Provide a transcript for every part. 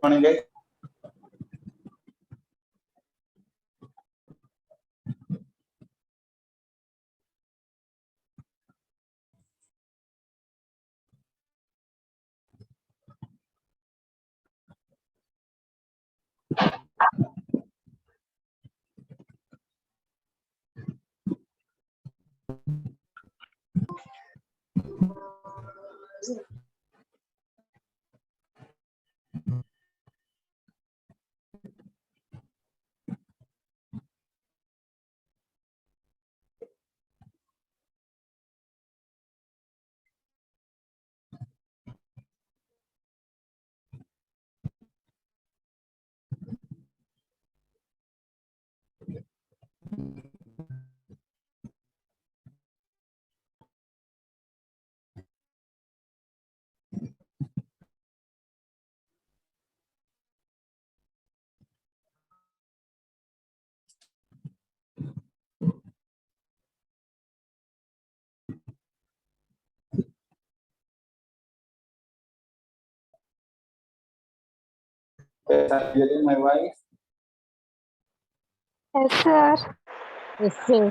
Morning, guys. Are you hearing my voice? Yes, sir. Yes, sir.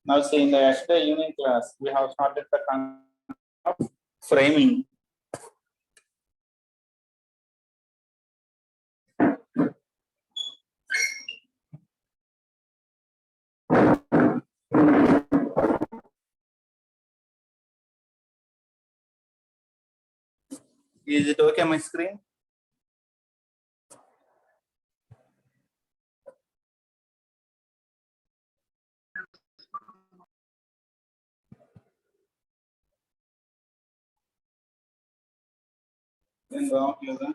Now, see, in the yesterday evening class, we have started the concept of framing. Is it okay, my screen? Then రావట్లేదా?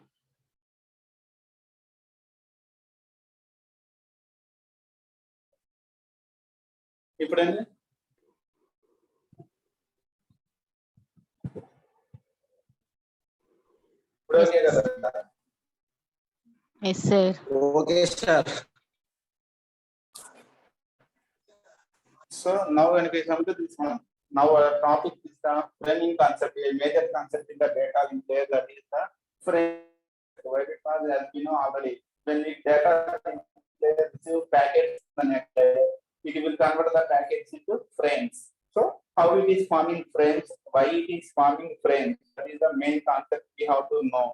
ఇప్పుడండి ఇప్పుడు okay కదా? Yes, sir. Okay, sir. So now when we come to this one, now our topic is the framing concept. A major concept in the data link layer, that is the frame. Why? Because as we know already, when we data link layer receive packets the next layer, it will convert the packets into frames. So how it is forming frames, why it is forming frames, that is the main concept we have to know.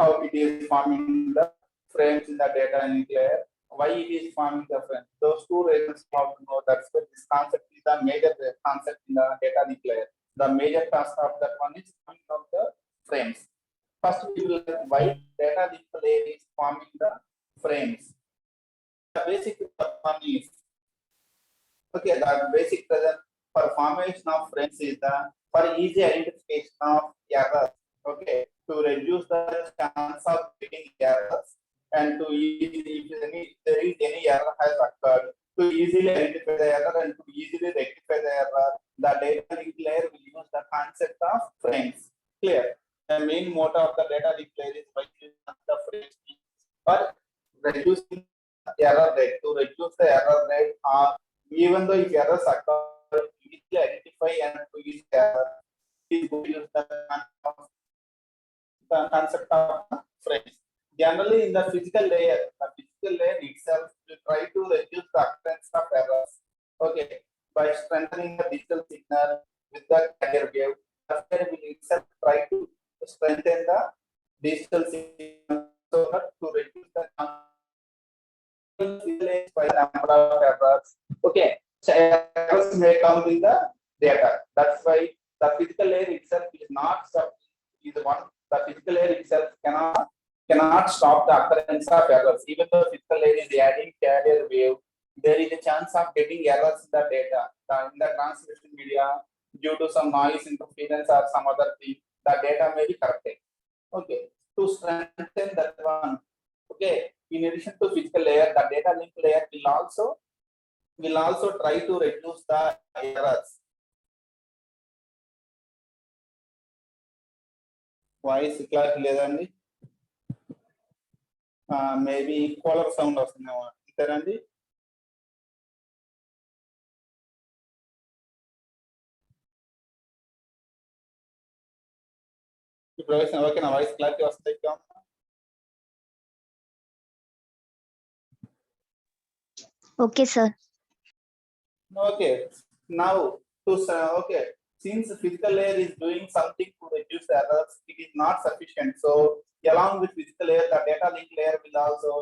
How it is forming the frames in the data link layer, why it is forming the frame. Those two reasons you have to know. That's why this concept is the major concept in the data link layer. The major task of that one is forming of the frames. First, we will learn why data link layer is forming the frames. The basic one is okay. The basic reason for formation of frames is the for easy identification of errors. Okay, to reduce the chance of getting errors and to easily, if there is any error has occurred, to easily identify the error and to easily rectify the error, the data link layer will use the concept of frames. Clear? The main motto of the data link layer is by using the frames for reducing the error rate. To reduce the error rate, even though if errors occur, to easily identify and to use the error, is going to use the concept of frames. Generally, in the physical layer itself will try to reduce the occurrence of errors. Okay, by strengthening the digital signal with the carrier wave, the carrier will itself try to strengthen the digital signal so that to reduce the by the number of errors. Okay, so errors may come in the data. That's why the physical layer itself is not is one. The physical layer itself cannot stop the occurrence of errors. Even though physical layer is adding carrier wave, there is a chance of getting errors in the data. In the transmission media, due to some noise interference or some other thing, the data may be corrupted. Okay, to strengthen that one. Okay, in addition to physical layer, the data link layer will also will also try to reduce the errors. Voice clarity లేదండి, maybe cooler sound వస్తుందేమో అంతేనండి. ఇప్పుడు okay, నా voice clarity వస్తుంది. Okay, sir. Okay, now okay, since physical layer is doing something to reduce the errors, it is not sufficient. So along with physical layer, the data link layer will also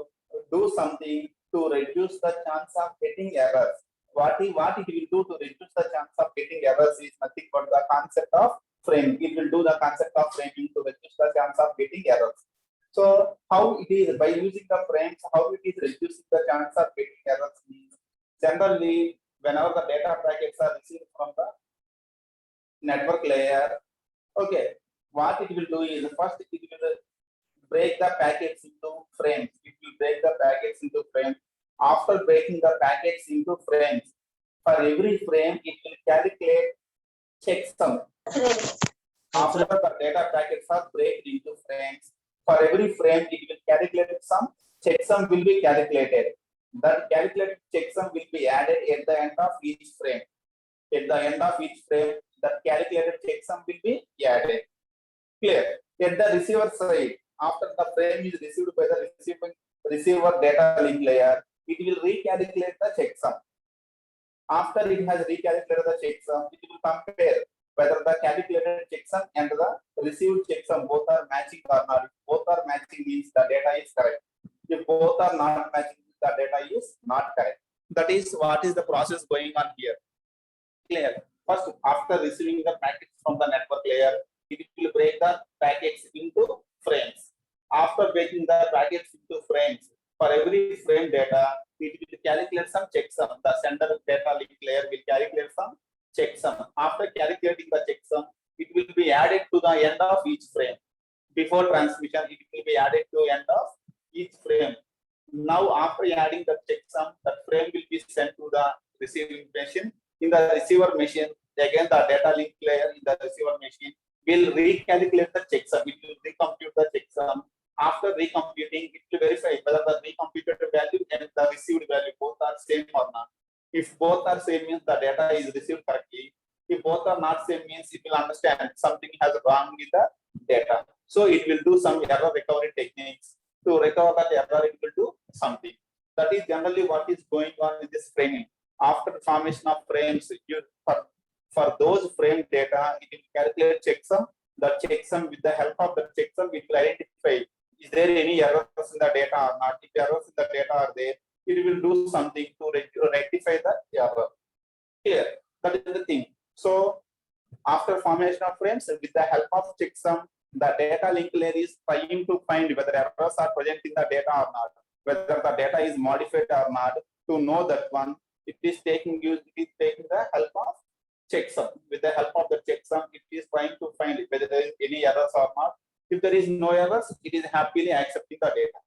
do something to reduce the chance of getting errors. What it will do to reduce the chance of getting errors is nothing but the concept of frame. It will do the concept of framing to reduce the chance of getting errors. So how it is by using the frames, how it is reducing the chance of getting errors means generally whenever the data packets are received from the network layer, okay, what it will do is first it will break the packets into frames. It will break the packets into frames. After breaking the packets into frames, for every frame it will calculate checksum. After the data packets are break into frames, for every frame it will calculate some checksum will be calculated. That calculated checksum will be added at the end of each frame. At the end of each frame, the calculated checksum will be added. Clear? At the receiver side, after the frame is received by the receiver data link layer, it will recalculate the checksum. After it has recalculated the checksum, it will compare whether the calculated checksum and the received checksum both are matching or not. If both are matching means the data is correct. If both are not matching, the data is not correct. That is what is the process going on here. Clear? First, after receiving the packets from the network layer, it will break the packets into frames. After breaking the packets into frames, for every frame data, it will calculate some checksum. The sender data link layer will calculate some checksum. After calculating the checksum, it will be added to the end of each frame. Before transmission, it will be added to end of each frame. Now, after adding the checksum, the frame will be sent to the receiving machine. In the receiver machine, again the data link layer in the receiver machine will recalculate the checksum. It will recompute the checksum. After recomputing, it will verify whether the recomputed value and the received value both are same or not. If both are same means the data is received correctly. If both are not same means it will understand something has wrong with the data. So it will do some error recovery techniques. To recover that error, it will do something. That is generally what is going on in this framing. After the formation of frames, for those frame data, it will calculate checksum. The checksum, with the help of the checksum, it will identify is there any errors in the data or not. If errors in the data are there, it will do something to rectify the error. Here, that is the thing. So after formation of frames, with the help of checksum, the data link layer is trying to find whether errors are present in the data or not, whether the data is modified or not. To know that one, it is taking the help of checksum. With the help of the checksum, it is trying to find whether there is any errors or not. If there is no errors, it is happily accepting the data.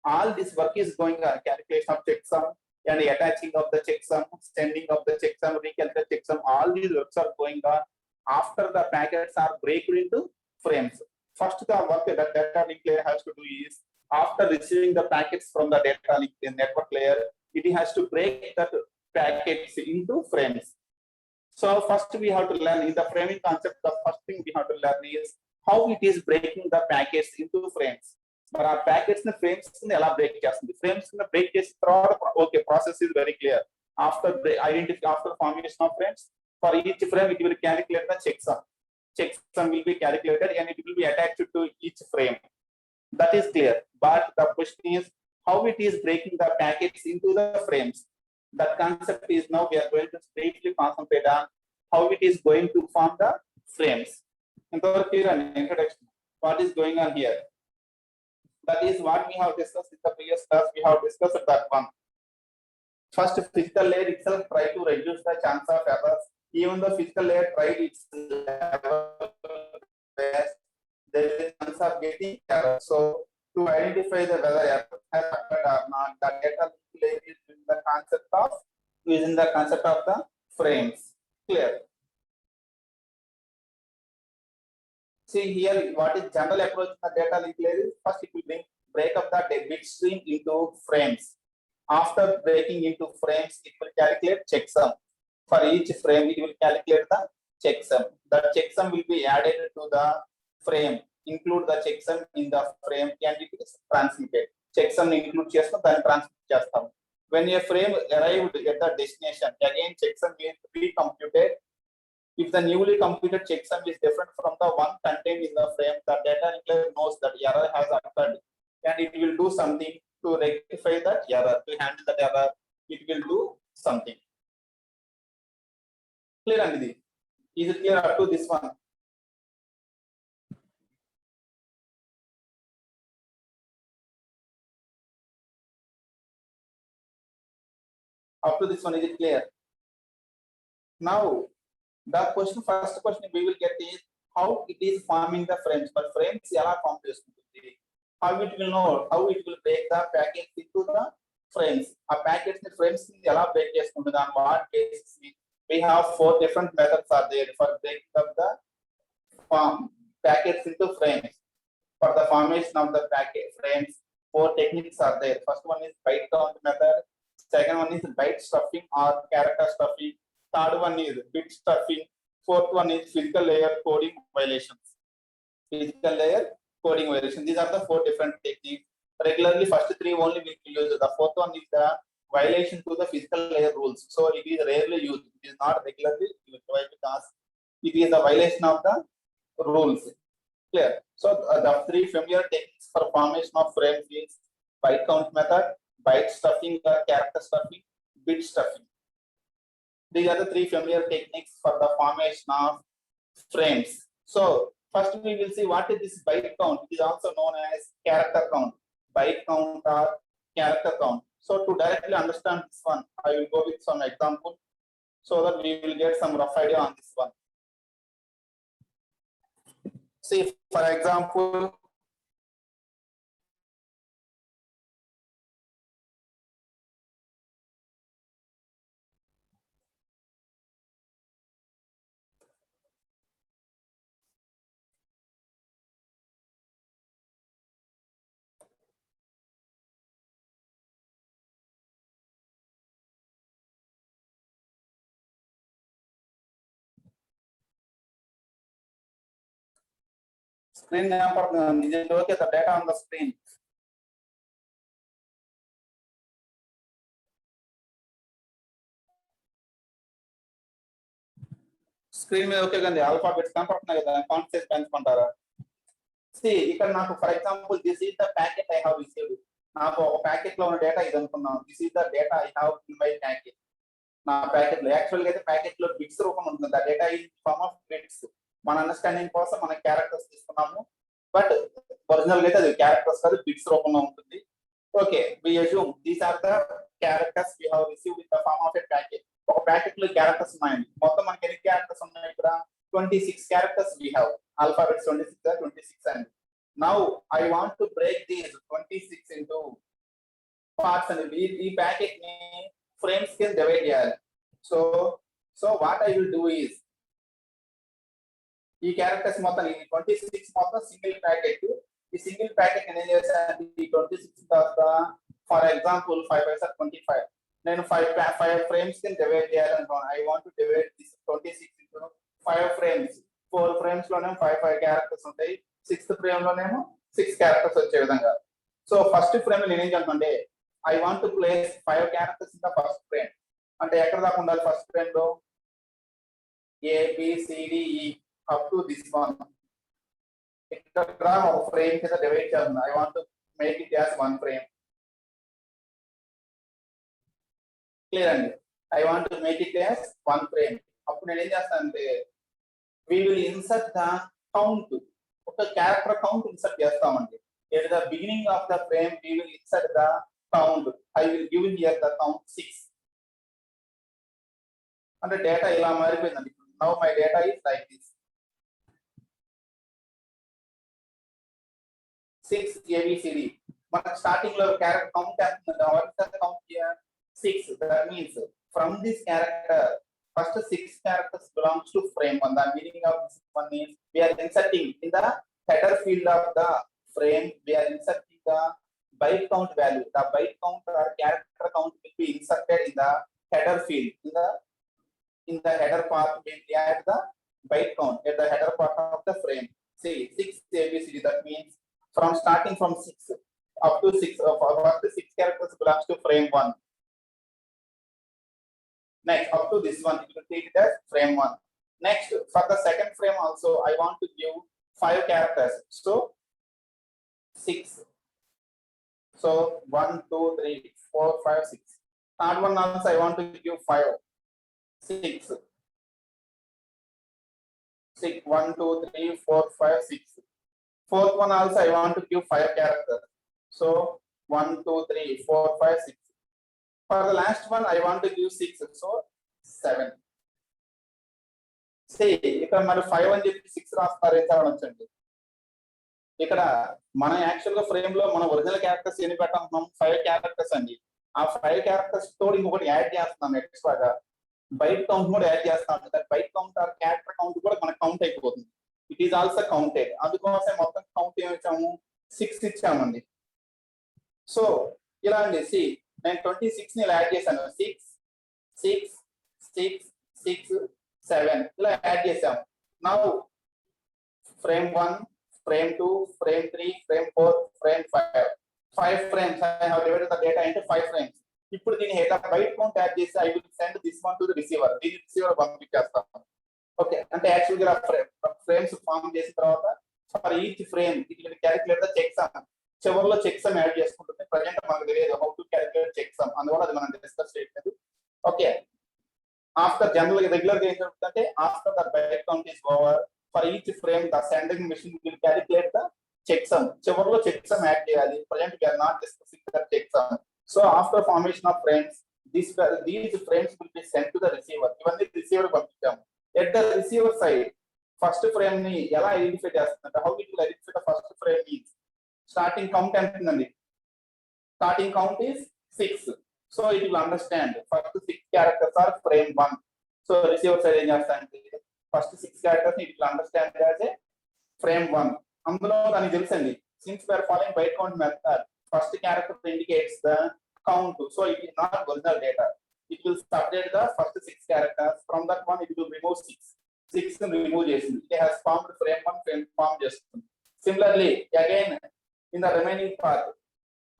All this work is going on: calculation of checksum and attaching of the checksum, sending of the checksum, recalculate checksum. All these works are going on after the packets are breaked into frames. First, the work that data link layer has to do is, after receiving the packets from the data link network layer, it has to break the packets into frames. So first we have to learn in the framing concept. The first thing we have to learn is how it is breaking the packets into frames. But our packets in frames ela break chestindi. Frames in break chesi tarvata, okay, process is very clear. After formation of frames, for each frame it will calculate the checksum. Checksum will be calculated and it will be attached to each frame. That is clear. But the question is how it is breaking the packets into the frames. That concept is now we are going to briefly concentrate on how it is going to form the frames. And clear an introduction. What is going on here? That is what we have discussed in the previous class. We have discussed that one. First, physical layer itself try to reduce the chance of errors. Even the physical layer tried its best, there is a chance of getting error. So to identify the whether error has occurred or not, the data play is using the concept of the frames. Clear? See here, what is general approach in the data link layer is first it will break up the bit stream into frames. After breaking into frames, it will calculate checksum. For each frame, it will calculate the checksum. The checksum will be added to the frame. Include the checksum in the frame and it is transmitted. Checksum include chestam, then transmit chestam. When a frame arrived at the destination, again checksum will be computed. If the newly computed checksum is different from the one contained in the frame, the data layer knows that error has occurred and it will do something to rectify that error, to handle that error. It will do something. Clear, Anidhi? Is it clear up to this one? Up to this one, is it clear? Now, the first question we will get is how it is forming the frames. But frames ఎలా form చేస్తుంది? How it will know? How it will break the packets into the frames? A packets ni frames ni ఎలా break చేస్తుంది? On what basis? We have 4 different methods are there for breaking up the packets into frames. For the formation of the packet frames, 4 techniques are there. First one is byte count method. Second one is byte stuffing or character stuffing. Third one is bit stuffing. Fourth one is physical layer coding violations. Physical layer coding violations. These are the 4 different techniques. Regularly, first 3 only we use. The fourth one is the violation to the physical layer rules. So it is rarely used. It is not regularly used because it is a violation of the rules. Clear? So the 3 familiar techniques for formation of frames is byte count method, byte stuffing or character stuffing, bit stuffing. These are the 3 familiar techniques for the formation of frames. So first we will see what is this byte count. It is also known as character count, byte count or character count. So to directly understand this one, I will go with some example so that we will get some rough idea on this one. See, for example, screen number, is it okay, the data on the screen? Screen మీద okay కండి, alphabets కనపడుతున్నాయి కదా, font size పెంచుకుంటారా? See, ఇక్కడ నాకు for example this is the packet I have received. నాకు ఒక packet లో ఉన్న డేటా ఇది అనుకున్నాం. This is the data I have in my packet. నా ప్యాకెట్ లో యాక్చువల్ గా అయితే ప్యాకెట్ లో బిట్స్ రూపం ఉంటుంది. ఆ data in form of bits. మన అండర్స్టాండింగ్ కోసం మనం క్యారెక్టర్స్ తీసుకున్నాము. బట్ ఒరిజినల్ గా అయితే అది క్యారెక్టర్స్ కాదు, బిట్స్ రూపంలో ఉంటుంది. Okay, we assume these are the characters we have received in the form of a packet. ఒక ప్యాకెట్ లో క్యారెక్టర్స్ ఉన్నాయండి. మొత్తం మనకి ఎన్ని క్యారెక్టర్స్ ఉన్నాయి ఇక్కడ? 26 క్యారెక్టర్స్ వి హావ్. ఆల్ఫాబెట్స్ 26 అండి. Now I want to break these 26 into parts and ఈ ప్యాకెట్ ని ఫ్రేమ్స్ కింద డివైడ్ చేయాలి. So what I will do is ఈ క్యారెక్టర్స్ మొత్తం ఈ 26 మొత్తం సింగిల్ ప్యాకెట్. ఈ సింగిల్ ప్యాకెట్ నేను ఏం చేశాను, ఈ 26 తర్వాత ఫర్ ఎగ్జాంపుల్ 5 5 25 నేను 5 ఫ్రేమ్స్ కింద డివైడ్ చేయాలనుకున్నాను. I want to divide this 26 into 5 frames. 4 frames లోనేమో 5 క్యారెక్టర్స్ ఉంటాయి. 6th ఫ్రేమ్ లోనేమో 6 క్యారెక్టర్స్ వచ్చే విధంగా. సో ఫస్ట్ ఫ్రేమ్ నేను ఏం చేయాలంటే I want to place 5 characters in the first frame. అంటే ఎక్కడ దాకా ఉండాలి ఫస్ట్ ఫ్రేమ్ లో? ABCDE up to this one. ఇక్కడ ఒక ఫ్రేమ్ కింద డివైడ్ చేయాలి. I want to make it as 1 frame. Clear అండి? I want to make it as 1 frame. అప్పుడు నేను ఏం చేస్తానంటే we will insert the count. ఒక క్యారెక్టర్ కౌంట్ ఇన్సర్ట్ చేస్తామండి. at the beginning of the frame we will insert the count. I will give here the count 6. అంటే data ఇలా మారిపోయిందండి. now my data is like this. 6 ABCD. మనకు starting లో character count ఎంత what is the count here 6 that means from this character first 6 characters belongs to frame 1 the meaning of this one is we are inserting in the header field of the frame we are inserting the byte count value the byte count or character count will be inserted in the header field in the header part we add the byte count at the header part of the frame see 6 abcd that means from starting from 6 up to 6 of first 6 characters belongs to frame 1 next up to this one it will take it as frame 1 next for the second frame also I want to give 5 characters so 6 so 1 2 3 4 5 6 third one also I want to give 5 6 1 2 3 4 5 6 fourth one also I want to give 5 characters so 1 2 3 4 5 6 for the last one I want to give 6 so 7 see ఇక్కడ మరి 5 అని చెప్పి 6 రాస్తారు ఏం చదవచ్చండి ఇక్కడ మన actual గా frame లో మన ఒరిజినల్ క్యారెక్టర్స్ ఎన్ని పెట్టాం 5 క్యారెక్టర్స్ అండి ఆ 5 క్యారెక్టర్స్ తోడు ఇంకొకటి యాడ్ చేస్తున్నాం ఎక్స్ట్రాగా బైట్ కౌంట్ కూడా యాడ్ చేస్తాం that byte count or character count కూడా మనకు కౌంట్ అయిపోతుంది ఇట్ ఈస్ ఆల్సో కౌంటెడ్ అందుకోసం మొత్తం కౌంట్ ఏమి ఇచ్చాము 6 ఇచ్చామండి సో ఇలా అండి సి నేను 26 ని యాడ్ చేశాను 6 6 6 6 7 ఇలా యాడ్ చేసాం now frame 1 frame 2 frame 3 frame 4 frame 5 frames I have divided the data into 5 frames ఇప్పుడు దీని హెడర్ బైట్ కౌంట్ యాడ్ చేసి I will send this one to the receiver దీని రిసీవర్ పంపించేస్తాను ఓకే అంటే యాక్చువల్ గా ఫ్రేమ్స్ ఫార్మ్ చేసిన తర్వాత for each frame it will calculate the checksum చివరిలో చెక్ సమ్ యాడ్ చేసుకుంటుంది ప్రజెంట్ మనకు తెలియదు how to calculate checksum అందువల్ల అది మనం డిస్కస్ చేయలేదు ఓకే ఆఫ్టర్ జనరల్ రెగ్యులర్ గా ఏం జరుగుతుందంటే after the byte count is over for each frame the sending machine will calculate the checksum చివరిలో checksum యాడ్ చేయాలి present we are not discussing the checksum so after formation of frames these frames will be sent to the receiver ఇవన్నీ receiver పంపించాము at the receiver side first frame ని ఎలా identify చేస్తుందంటే how it will identify the first frame is starting count ఎంత ఉందండి starting count is 6 so it will understand first 6 characters are frame 1 so receiver side ఏం చేస్తారంటే first 6 characters it will understand as a frame 1 అందులో దానికి తెలుసండి since we are following byte count method first character indicates the count so it is not original data it will separate the first 6 characters from that one it will remove 6 ని remove చేసింది it has formed frame 1 frame form చేస్తుంది similarly again in the remaining part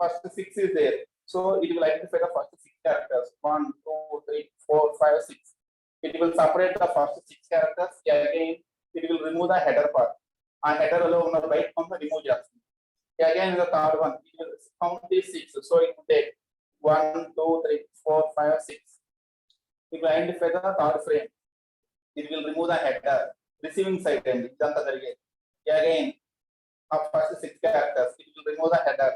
first 6 is there so it will identify the first 6 characters 1 2 3 4 5 6 it will separate the first 6 characters again it will remove the header part and header lo unna byte count remove chestundi again the third one it will count is 6 so it will take 1 2 3 4 5 6 it will identify the third frame it will remove the header receiving side and idantha jarige again of first 6 characters it will remove the header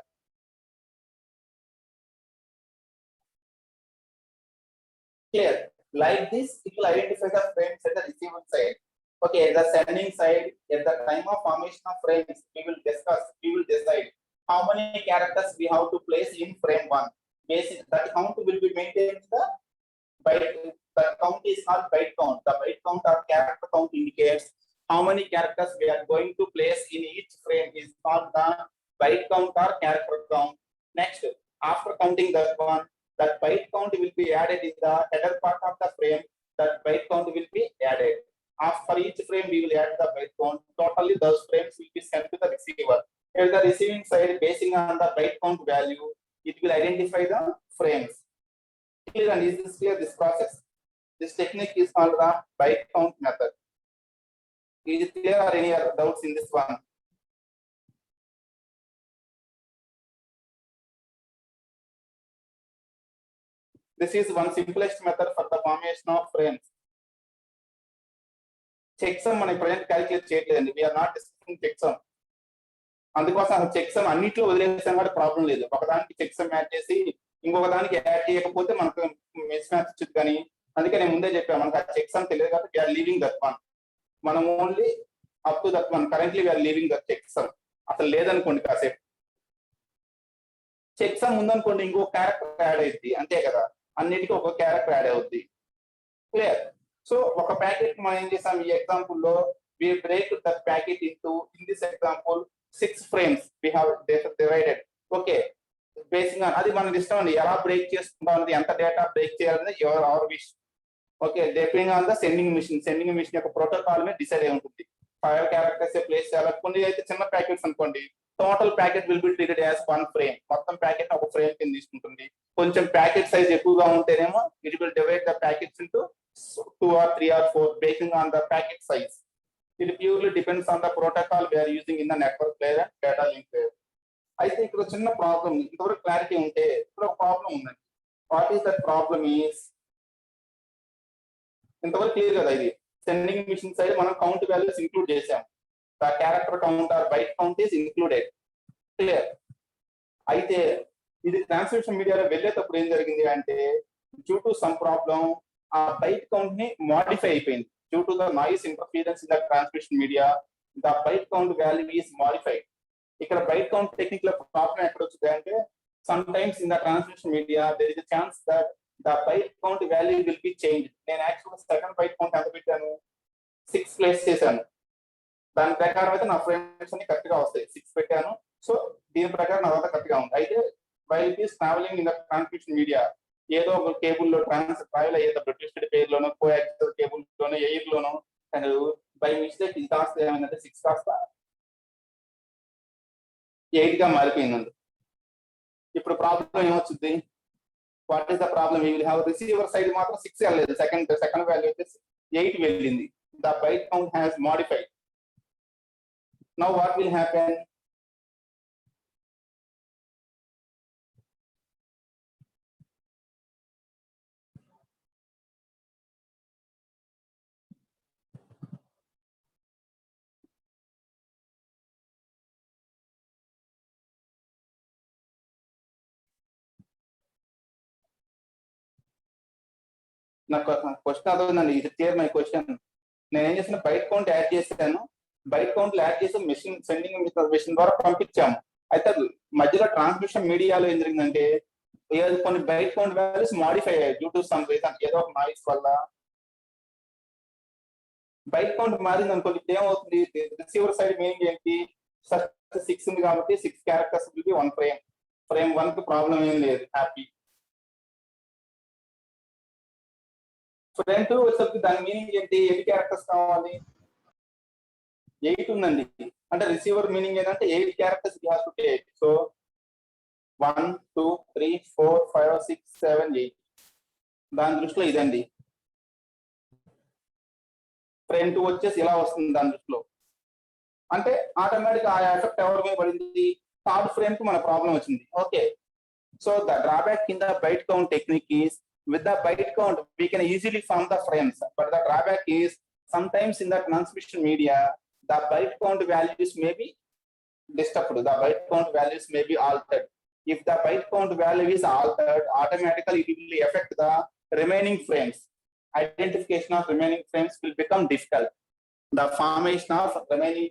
clear like this it will identify the frames at the receiving side okay the sending side at the time of formation of frames we will decide how many characters we have to place in frame 1 basic that count will be maintained the byte the count is not byte count the byte count or character count indicates how many characters we are going to place in each frame is called the byte count or character count next after counting that one that byte count will be added in the header part of the frame that byte count will be added after each frame we will add the byte count totally those frames will be sent to the receiver at the receiving side basing on the byte count value it will identify the frames clear and is this clear this process this technique is called the byte count method is it clear or any other doubts in this one this is one simplest method for the formation of frames checksum మనకి present calculate చేయట్లేదండి we are not discussing checksum అందుకోసం అసలు checksum అన్నిట్లో వదిలేసాం కూడా problem లేదు ఒకదానికి checksum add చేసి ఇంకొక దానికి యాడ్ చేయకపోతే మనకు మిస్ మ్యాచ్ వచ్చింది కానీ అందుకే నేను ముందే చెప్పాను మనకు ఆ చెక్సమ్ తెలియదు కాబట్టి వీఆర్ లీవింగ్ దట్ వన్ మనం only up to that one currently we're leaving that checksum అసలు లేదనుకోండి కాసేపు చెక్ సమ్ ఉందనుకోండి, ఇంకో క్యారెక్టర్ యాడ్ అయ్యింది, అంతే కదా, అన్నిటికీ ఒక క్యారెక్టర్ యాడ్ అవుద్ది. క్లియర్? సో ఒక ప్యాకెట్ మనం ఏం చేసాం ఈ ఎగ్జాంపుల్ లో, we break the packet into, in this example, 6 frames we have divided. Okay, basic అది మన ఇష్టం అండి, ఎలా బ్రేక్ చేసుకుంటాం అనేది, ఎంత డేటా బ్రేక్ చేయాలనేది your our wish. Okay, depending on the sending machine యొక్క ప్రోటోకాల్ మీద డిసైడ్ అయి ఉంటుంది. 5 క్యారెక్టర్స్ ప్లేస్ చేయాలి. కొన్ని అయితే చిన్న ప్యాకెట్స్ అనుకోండి, total packet will be treated as 1 frame, మొత్తం ప్యాకెట్ ఒక ఫ్రేమ్ కింద తీసుకుంటుంది. కొంచెం ప్యాకెట్ సైజ్ ఎక్కువగా ఉంటేనేమో it will divide the packets into 2 or 3 or 4 basing on the packet size. ఇది purely depends on the protocol we are using in the network layer and data link layer. అయితే ఇక్కడ చిన్న problem, ఇంతవరకు clarity ఉంటే ఇక్కడ ఒక ప్రాబ్లం ఉందండి. What is that problem is, ఇంతవరకు క్లియర్ కదా, ఇది సెండింగ్ మిషన్ సైడ్ మనం కౌంట్ వాల్యూస్ ఇంక్లూడ్ చేసాం, the character count or byte count is included. Clear? అయితే ఇది ట్రాన్స్మిషన్ మీడియాలో వెళ్ళేటప్పుడు ఏం జరిగింది అంటే, డ్యూ టు సమ్ ప్రాబ్లం ఆ బైట్ కౌంట్ ని మాడిఫై అయిపోయింది. Due to the noise interference in the transmission media, the byte count value is modified. ఇక్కడ బైట్ కౌంట్ టెక్నిక్ లో ప్రాబ్లం ఎక్కడ వచ్చింది అంటే, some times in the transmission media there is a chance that the byte count value will be changed. నేను actual second byte count ఎంత పెట్టాను, 6 place చేశాను. దాని ప్రకారం అయితే నా ఫ్రేమ్స్ అన్ని కరెక్ట్ గా వస్తాయి, 6 పెట్టాను. సో దీని ప్రకారం అదంతా కరెక్ట్ గా ఉంది. అయితే while it is travelling in the transmission media, ఏదో ఒక కేబుల్ లో ట్రావెల్ అయ్యేటప్పుడు ట్విస్టెడ్ పేర్ లోనో, కోయాక్సిల్ కేబుల్ లోనో, ఎయిర్ లోనో, అండ్ బై మిస్టేక్ ఇది కాస్త ఏమైందంటే 6 కాస్త 8 గా మారిపోయింది. ఇప్పుడు ప్రాబ్లం ఏమొచ్చింది, what is the problem? We will have receiver side మాత్రం 6 వెళ్ళలేదు, సెకండ్ వాల్యూ అయితే 8 వెళ్ళింది. The byte count has modified. Now what will happen? నాకు క్వశ్చన్ అర్థమైందండి, ఇది క్లియర్ మై క్వశ్చన్. నేను ఏం చేసిన, బైట్ కౌంట్ యాడ్ చేశాను, బైట్ కౌంట్ యాడ్ చేసి మెషిన్ సెండింగ్ మెషిన్ ద్వారా పంపించాము. అయితే మధ్యలో ట్రాన్స్మిషన్ మీడియాలో ఏం జరిగిందంటే, కొన్ని బైట్ కౌంట్ వాల్యూస్ మాడిఫై అయ్యాయి డ్యూ టు సమ్ రీజన్, ఏదో ఒక నాయిస్ వల్ల బైట్ కౌంట్ మారింది అనుకోండి. ఏమవుతుంది, రిసీవర్ సైడ్ మీనింగ్ ఏంటి, 6 ఉంది కాబట్టి 6 characters will be 1 frame. Frame 1 కి ప్రాబ్లం ఏం లేదు, హ్యాపీ. ఫ్రేమ్ 2 వచ్చేసరికి దాని మీనింగ్ ఏంటి, ఎన్ని క్యారెక్టర్స్ కావాలి, 8 ఉందండి. అంటే రిసీవర్ మీనింగ్ ఏంటంటే 8 characters you have to take. So 1 2 3 4 5 6 7 8, దాని దృష్టిలో ఇదండి. ఫ్రేమ్ 2 వచ్చేసి ఇలా వస్తుంది దాని దృష్టిలో. అంటే ఆటోమేటిక్ ఆ ఎఫెక్ట్ ఎవరి మీద పడింది, థర్డ్ ఫ్రేమ్ కి మన ప్రాబ్లం వచ్చింది. Okay, so the drawback in the byte count technique is, with the byte count we can easily form the frames, but the drawback is sometimes in the transmission media the byte count values may be disturbed, the byte count values may be altered. If the byte count value is altered, automatically it will affect the remaining frames. Identification of remaining frames will become difficult. The formation of remaining,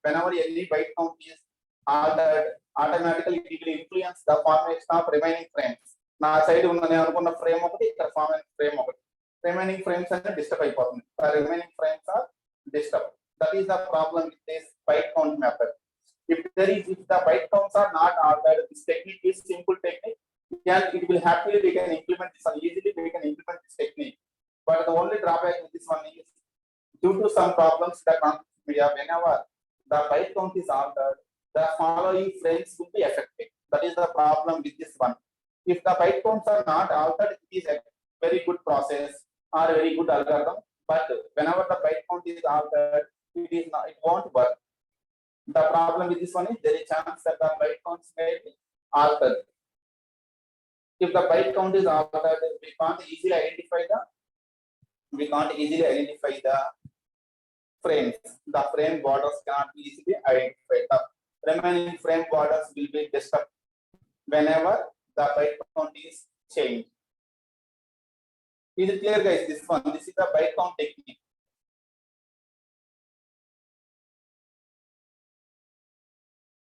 whenever any byte count is altered, automatically it will influence the formation of remaining frames. నా side ఉన్న నేను అనుకున్న frame ఒకటి, ఇక్కడ frame ఒకటి, remaining frames అన్ని disturb అయిపోతుంది. Remaining frames are disturb. That is the problem with this byte count method. If the byte counts are not altered, this technique is simple technique, and it will happily we can implement this one, easily we can implement this technique. But the only drawback with this one is, due to some problems in the transmission media, whenever the byte count is altered, the following frames will be affected. That is the problem with this one. If the byte counts are not altered, it is a very good process or a very good algorithm. But whenever the byte count is altered, it won't work. The problem with this one is there is a chance that the byte counts may be altered. If the byte count is altered, we can't easily identify the frames. The frame borders cannot be easily identified. The remaining frame borders will be disturbed whenever the byte count is changed. Is it clear, guys? This is the byte count technique.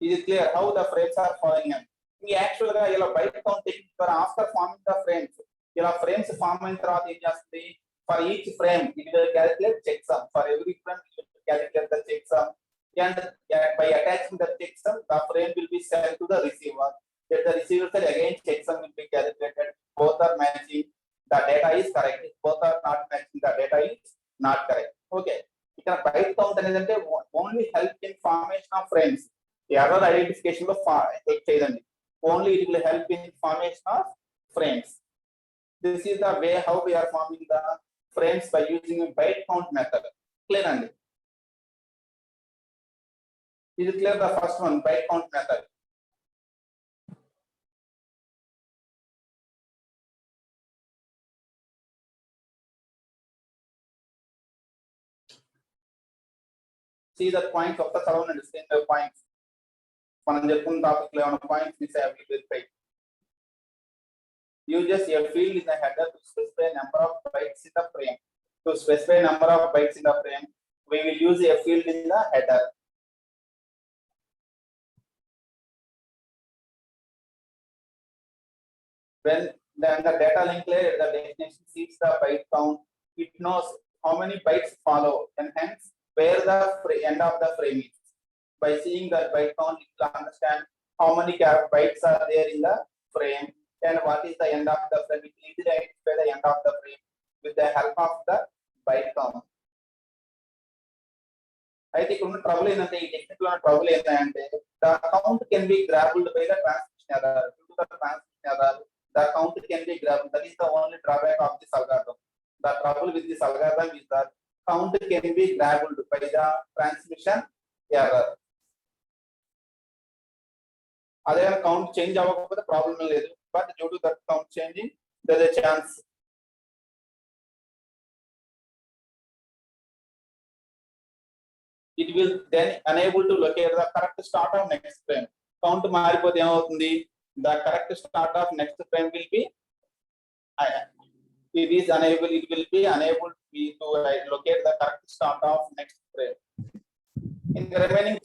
Is it clear how the frames are falling in? ఈ actual గా ఇలా byte counting after forming the frames, ఇలా frames form అయిన తర్వాత ఏం చేస్తుంది, for each frame it will calculate checksum, for every frame it will calculate the checksum, and by attaching the checksum the frame will be sent to the receiver. If the receiver side again checksum will be calculated, both are matching, the data is correct. If both are not matching, the data is not correct. Okay, ఇక్కడ byte count అనేది అంటే only help in formation of frames, error identification లో help చేయదండి, only it will help in formation of frames. This is the way how we are forming the frames by using byte count method. Clear అండి? Is it clear? The first one, byte count method. See the points of the surround and explain the points. మనం చెప్పుకున్న topic లో ఉన్న points miss అయ్యి verify. Uses a field in the header to specify number of bytes in the frame. To specify number of bytes in the frame, we will use a field in the header. When the data link layer, the destination sees the byte count, it knows how many bytes follow and hence where the end of the frame is. By seeing the byte count, it will understand how many bytes are there in the frame and what is the end of the frame. It will easily identify the end of the frame with the help of the byte count. I think one trouble in the technical trouble in the count can be grappled by the transmission error. Due to the transmission error, the count can be grabbed. That is the only drawback of this algorithm. The trouble with this algorithm is that count can be grabbed by the transmission error. Other count change the problem is, but due to that count changing, there is a chance. It will then unable to locate the correct start of next frame. Count మారిపోతే ఏమవుతుంది, the correct start of next frame will be it will be unable to locate the correct start of next frame. In the remaining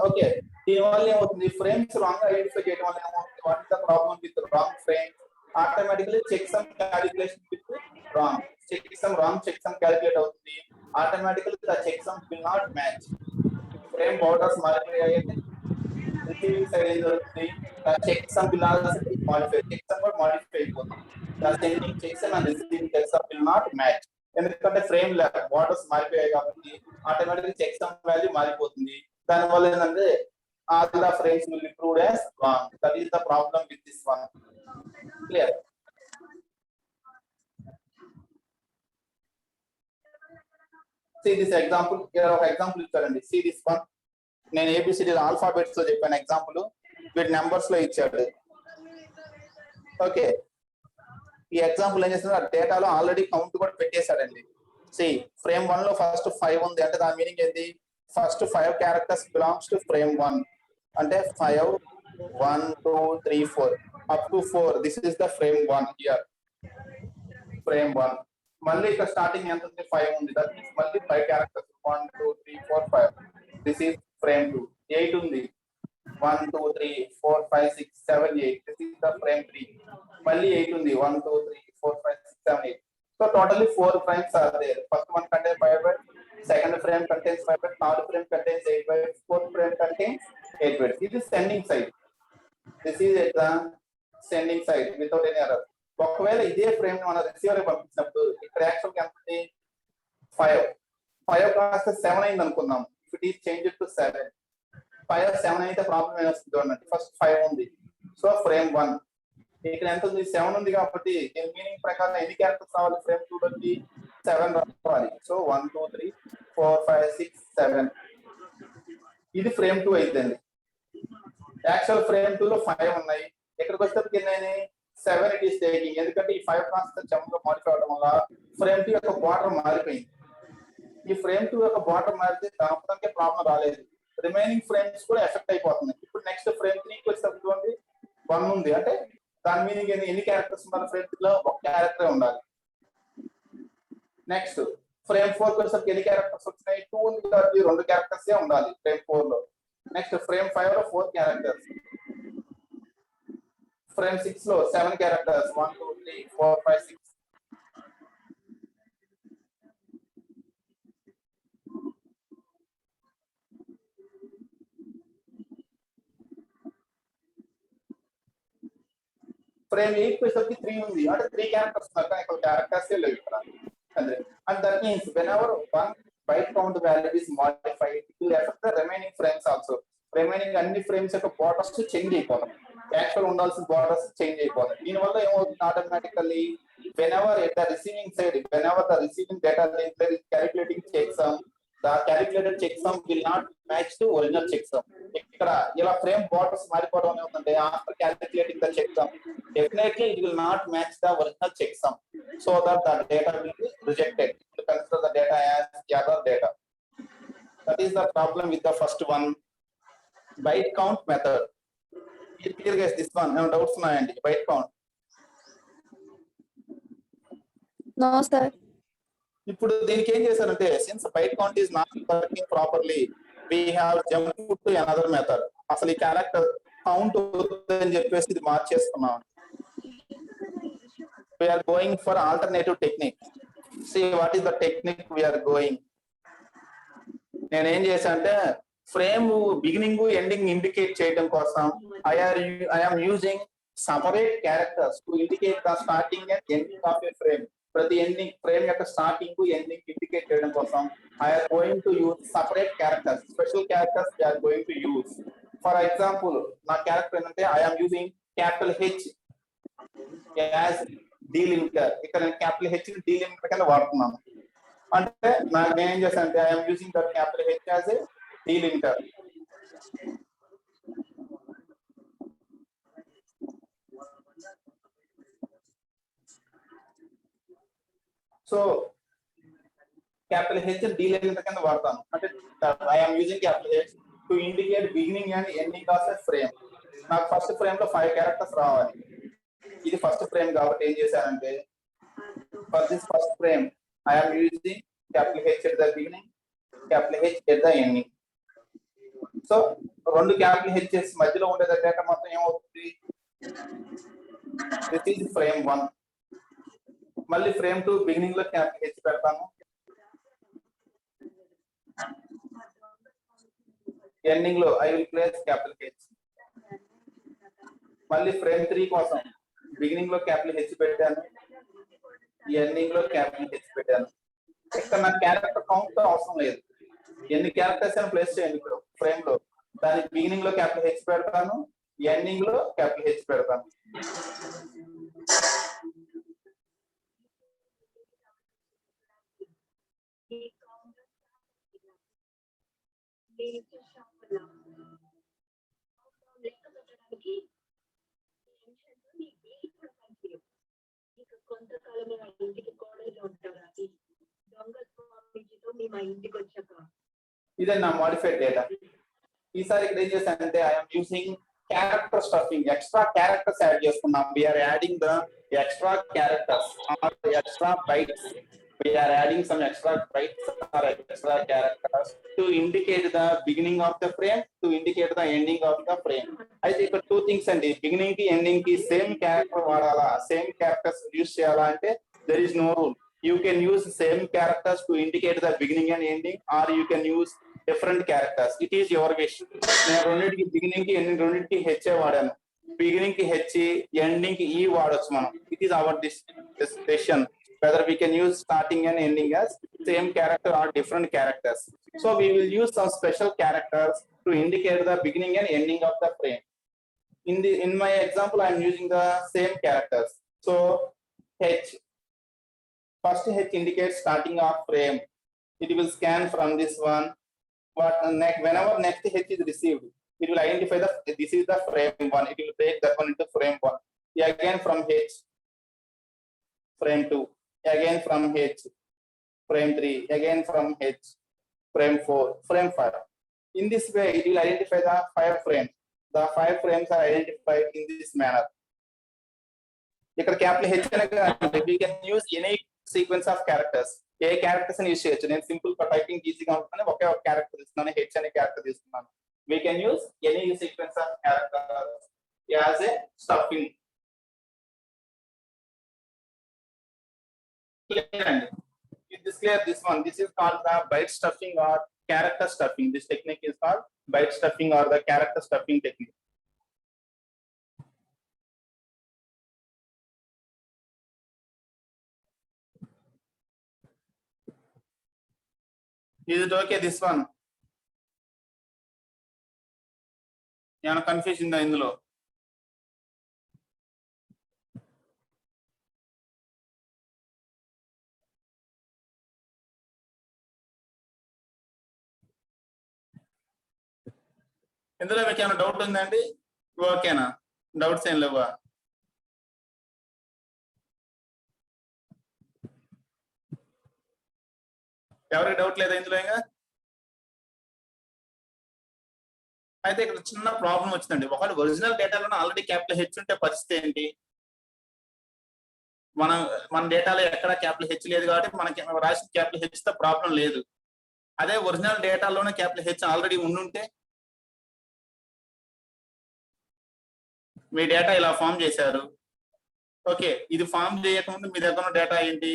okay, the frames wrong identify చేయడం వల్ల ఏమవుతుంది, what is the problem with the wrong frame, automatically checksum calculation with wrong checksum calculate అవుతుంది, automatically the checksum will not match. Frame borders మారిపోయాయి, receiving side is the checksum will also be modified. Checksum will modify. The sending checksum and receiving checksum will not match. ఎందుకంటే frame borders మారిపోయాయి కాబట్టి automatic checksum value మారిపోతుంది. దానివల్ల ఏంటంటే all the frames will be proved as wrong. That is the problem with this one. Clear? See this example. Here ఒక example ఇచ్చారండి. See this one. నేను ABCD alphabets లో చెప్పాను ఎగ్జాంపుల్, వీటి నెంబర్స్ లో ఇచ్చాడు. ఓకే, ఈ ఎగ్జాంపుల్ ఏం చేస్తున్నారు, డేటాలో ఆల్రెడీ కౌంట్ కూడా పెట్టేశాడండి. సి ఫ్రేమ్ 1 లో ఫస్ట్ 5 ఉంది అంటే దాని మీనింగ్ ఏంటి, first 5 characters belongs to frame 1 అంటే 5 1 2 3 4 up to 4. This is the frame 1 here, frame 1. మళ్ళీ ఇక్కడ స్టార్టింగ్ ఎంత ఉంది, 5 ఉంది. దట్ మీన్స్ మళ్ళీ 5 క్యారెక్టర్స్ 1 2 3 4 5. This is frame 2. 8 ఉంది, 1 2 3 4 5 6 7 8. This is the frame 3. మళ్ళీ 8 ఉంది, 1 2 3 4 5 6 7 8. So totally 4 frames are there. First one contains 5 bytes, second frame contains 5 bytes, third frame contains 8 bytes, fourth frame contains 8 bytes. This is sending side. This is the sending side without any error. ఒకవేళ ఇదే frame మన receiver పంపించినప్పుడు ఇక్కడ actual గా 5 కాస్త 7 అయింది అనుకుందాం. If it is changed to 7, 5 7 అయితే ప్రాబ్లం ఏమొస్తుంది చూడండి. ఫస్ట్ 5 ఉంది, సో ఫ్రేమ్ 1. ఇక్కడ ఎంత ఉంది, 7 ఉంది కాబట్టి దీని మీనింగ్ ప్రకారం ఎన్ని క్యారెక్టర్స్ రావాలి ఫ్రేమ్ 2 లోకి, 7 రావాలి. సో 1 2 3 4 5 6 7. ఇది ఫ్రేమ్ 2 అయిపోయింది. యాక్చువల్ ఫ్రేమ్ 2 లో 5 ఉన్నాయి, ఇక్కడికి వచ్చేటప్పుడు ఎన్ని 7 ఇట్ ఈస్ టేకింగ్. ఎందుకంటే ఈ 5 కాస్త 7 గా మాడిఫై అవడం వల్ల ఫ్రేమ్ 2 యొక్క బార్డర్ మారిపోయింది. ఈ ఫ్రేమ్ 2 యొక్క బార్డర్ మారితే దానికి ప్రాబ్లం రాలేదు, రిమైనింగ్ ఫ్రేమ్స్ కూడా ఎఫెక్ట్ అయిపోతుంది. ఇప్పుడు నెక్స్ట్ ఫ్రేమ్ 3కి వచ్చేటప్పుడు 1 ఉంది అంటే దాని మీనింగ్ ఎన్ని క్యారెక్టర్స్ ఉండాలి, ఫ్రేమ్ 3 లో 1 క్యారెక్టర్ ఉండాలి. నెక్స్ట్ ఫ్రేమ్ 4కి వచ్చేసరికి ఎన్ని క్యారెక్టర్స్ వచ్చినాయి, 2 ఉంది కాబట్టి 2 క్యారెక్టర్స్ ఉండాలి ఫ్రేమ్ 4 లో. నెక్స్ట్ ఫ్రేమ్ 5 లో 4 క్యారెక్టర్స్. Frame 6 లో 7 characters 1 2 3 4 5 6. Frame 8 వచ్చేసరికి 3 ఉంది అంటే 3 characters ఉన్నారు కానీ ఇక్కడ characters లేవు ఇక్కడ. And that means whenever one byte count value is modified, it will affect the remaining frames also. Remaining అన్ని frames యొక్క borders చేంజ్ అయిపోతాయి. యాక్చువల్ ఉండాల్సిన borders చేంజ్ అయిపోతాయి. దీనివల్ల ఏమవుతుంది automatically whenever at the receiving side, whenever the receiving data link there is calculating checksum, the calculated checksum will not match to original checksum. ఇక్కడ ఇలా frame borders మారిపోవడం ఏమవుతుందంటే after calculating the checksum, definitely it will not match the original checksum, so that the data will be rejected. To consider the data as error data. That is the problem with the first one, byte count method. Clear guys, this one no doubts ఉన్నాయండి byte count. No, sir. ఇప్పుడు దీనికి ఏం చేశారంటే since byte count is not working properly, we have jumped to another method. అసలు ఈ character count అని చెప్పేసి ఇది మార్చేస్తున్నాం. We are going for alternative technique. See what is the technique we are going. నేను ఏం చేశా అంటే ఫ్రేమ్ బిగినింగ్ ఎండింగ్ ఇండికేట్ చేయడం కోసం I am using separate characters to indicate the starting and ending of a frame. ప్రతి ending frame యొక్క starting ending indicate చేయడం కోసం I am going to use separate characters, special characters we are going to use. For example, నా character ఏంటంటే I am using capital H as delimiter. ఇక్కడ నేను capital H ని delimiter కింద వాడుతున్నాను. అంటే నేను ఏం చేశాను అంటే I am using the capital H as a delimiter. So capital H and delimiter కింద వాడతాను. అంటే I am using capital H to indicate beginning and ending of a frame. నాకు ఫస్ట్ ఫ్రేమ్ లో 5 characters రావాలి. ఇది ఫస్ట్ ఫ్రేమ్ కాబట్టి ఏం చేశానంటే for this first frame I am using capital H at the beginning, capital H at the ending. So రెండు capital H's మధ్యలో ఉండే డేటా మొత్తం ఏమవుతుంది, this is frame 1. మళ్ళీ ఫ్రేమ్ 2 బిగినింగ్ లో capital H పెడతాను, ఎండింగ్ లో I will place capital H. మళ్ళీ ఫ్రేమ్ 3 కోసం బిగినింగ్ లో capital H పెట్టాను, ఎండింగ్ లో capital H పెట్టాను. ఇక్కడ నా క్యారెక్టర్ కౌంట్ అవసరం లేదు, ఎన్ని క్యారెక్టర్స్ అని ప్లేస్ చేయండి ఇప్పుడు ఫ్రేమ్ లో, దానికి బిగినింగ్ లో capital H పెడతాను, ఎండింగ్ లో capital H పెడతాను. కొంతకాలంలో మా ఇంటికి కోడలుగా ఉంటారా మా ఇంటికి వచ్చాక ఇదే నా మోడిఫైడ్ డేటా. ఈసారి ఇక్కడ ఏం చేశానంటే I'm using character stuffing, extra characters add చేసుకున్నాం. We are adding the extra characters or extra bytes. We are adding some extra bytes or extra characters to indicate the beginning of the frame, to indicate the ending of the frame. I think two things and beginning ki ending ki same character vaadala, same characters use cheyala ante there is no rule. You can use same characters to indicate the beginning and ending, or you can use different characters. It is your wish. నేను రెండింటికి beginning ki ending రెండింటికి H వాడాను, beginning ki H, ending ki E వాడొచ్చు మనం. It is our decision whether we can use starting and ending as same character or different characters. So we will use some special characters to indicate the beginning and ending of the frame. In my example, I am using the same characters. So H, first H indicates starting of frame. It will scan from this one. But whenever next H is received, it will identify this is the frame 1. It will break that one into frame 1. Again from H, frame 2. Again from H, frame 3, again from H, frame 4, frame 5. In this way, it will identify the 5 frames. The 5 frames are identified in this manner. ఇక్కడ capital H అనగా we can use any sequence of characters. A characters ని use చేయొచ్చు. నేను simple typing ఈజీగా ఉంటుంది, ఒకే ఒక character తీసుకున్నాను, H అనే క్యారెక్టర్ తీసుకున్నాను. We can use any sequence of characters as a stuffing clear and is this clear? This one, this is called the byte stuffing or character stuffing. This technique is called byte stuffing or the character stuffing technique. Is it okay, this one? ఏమైనా confusion ఉందా ఇందులో? ఇందులో మీకు ఏమైనా doubt ఉందండి? ఓకేనా? Doubts ఏం లేవా? ఎవరికి డౌట్ లేదా ఇందులో? ఇంకా అయితే ఇక్కడ చిన్న ప్రాబ్లం వచ్చిందండి. ఒకవేళ ఒరిజినల్ డేటాలో ఆల్రెడీ క్యాపిటల్ హెచ్ ఉంటే పరిస్థితి ఏంటి? మన డేటాలో ఎక్కడ క్యాపిటల్ హెచ్ లేదు కాబట్టి మనకి రాసిన క్యాపిటల్ హెచ్ తో ప్రాబ్లం లేదు. అదే ఒరిజినల్ డేటాలోనే క్యాపిటల్ హెచ్ ఆల్రెడీ ఉండుంటే మీ డేటా ఇలా ఫామ్ చేశారు. ఓకే, ఇది ఫామ్ చేయకముందు మీ దగ్గర ఉన్న డేటా ఏంటి?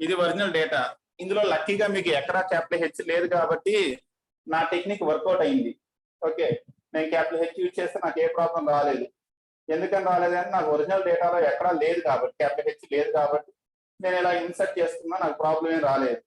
ఇది ఒరిజినల్ డేటా. ఇందులో లక్కీగా మీకు ఎక్కడా క్యాపిటల్ హెచ్ లేదు కాబట్టి నా టెక్నిక్ వర్కౌట్ అయింది. ఓకే, నేను క్యాపిటల్ హెచ్ యూజ్ చేస్తే నాకు ఏ ప్రాబ్లం రాలేదు. ఎందుకని రాలేదు అంటే నాకు ఒరిజినల్ డేటాలో ఎక్కడా లేదు కాబట్టి, క్యాపిటల్ హెచ్ లేదు కాబట్టి నేను ఇలా ఇన్సర్ట్ చేస్తున్నా, నాకు ప్రాబ్లం ఏం రాలేదు.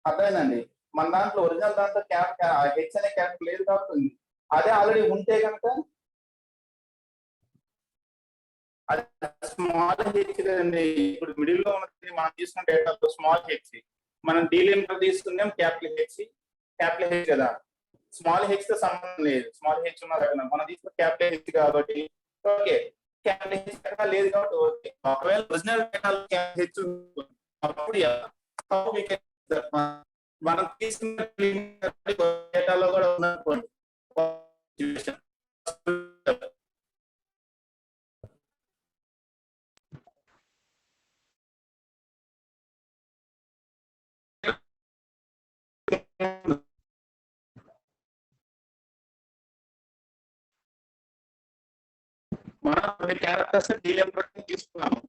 అర్థమైందండి? మన దాంట్లో ఒరిజినల్ దాంట్లో హెచ్ అనే క్యాపిటల్ లేదు కాబట్టి ఉంది. అదే ఆల్రెడీ ఉంటే కనుక అది స్మాల్ హెచ్ కదండి. ఇప్పుడు మిడిల్ లో ఉన్నది మనం తీసుకున్న డేటాలో స్మాల్ హెచ్, మనం డీలిమిటర్ తీసుకున్నాం క్యాపిటల్ హెచ్ కదా. స్మాల్ హెచ్ తో సంబంధం లేదు. స్మాల్ హెచ్ ఉన్న దగ్గర మనం తీసుకున్న క్యాపిటల్ హెచ్ కాబట్టి ఓకే, క్యాపిటల్ హెచ్ ఎక్కడ లేదు కాబట్టి ఓకే. ఒకవేళ ఒరిజినల్ డేటాలో క్యాపిటల్ హెచ్ అప్పుడు మనం తీసుకున్న డేటాలో కూడా ఉందనుకోండి, మనం కొన్ని క్యారెక్టర్స్ డీలిమిటర్ తీసుకున్నాము.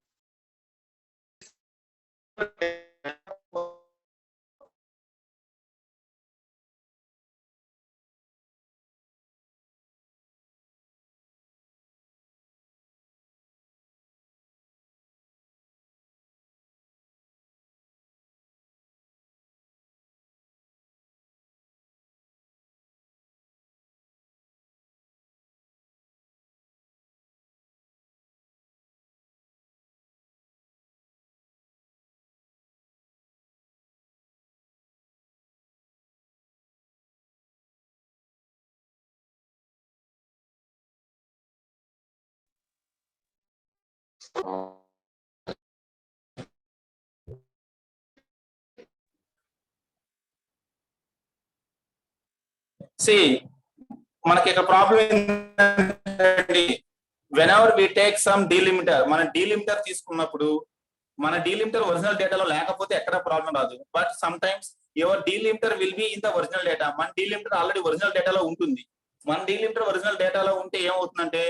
మనకి ఇక్కడ ప్రాబ్లం ఏంటంటే whenever we take some delimiter, మన డీలిమిటర్ తీసుకున్నప్పుడు మన డీలిమిటర్ ఒరిజినల్ డేటాలో లేకపోతే ఎక్కడ ప్రాబ్లం రాదు. But some times your delimiter will be in the original data. మన డీలిమిటర్ ఆల్రెడీ ఒరిజినల్ డేటాలో ఉంటుంది. మన డీలిమిటర్ ఒరిజినల్ డేటాలో ఉంటే ఏమవుతుందంటే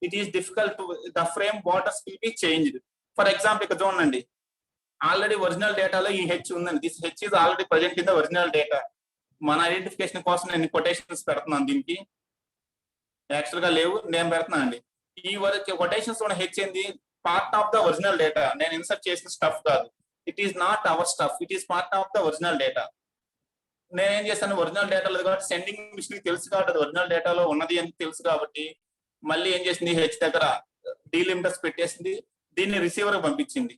it is difficult to the frame borders will be changed. For example ఇక్కడ చూడండి, ఆల్రెడీ ఒరిజినల్ డేటాలో ఈ హెచ్ ఉందండి. This H is already present in the original data. మన ఐడెంటిఫికేషన్ కోసం నేను కొటేషన్స్ పెడుతున్నాను. దీనికి యాక్చువల్ గా లేవు, నేను పెడుతున్నాను అండి. ఈ వరకు కొటేషన్స్ ఉన్న హెచ్ ఏంది? Part of the original data. నేను ఇన్సర్ట్ చేసిన స్టఫ్ కాదు. It is not our stuff, it is part of the original data. నేనేం చేస్తాను, ఒరిజినల్ డేటా లేదు కాబట్టి సెండింగ్ మిషన్ తెలుసు కాబట్టి అది ఒరిజినల్ డేటాలో ఉన్నది అని తెలుసు కాబట్టి మళ్ళీ ఏం చేసింది, హెచ్ దగ్గర డీలిమిటర్స్ పెట్టేసింది, దీన్ని రిసీవర్ పంపించింది.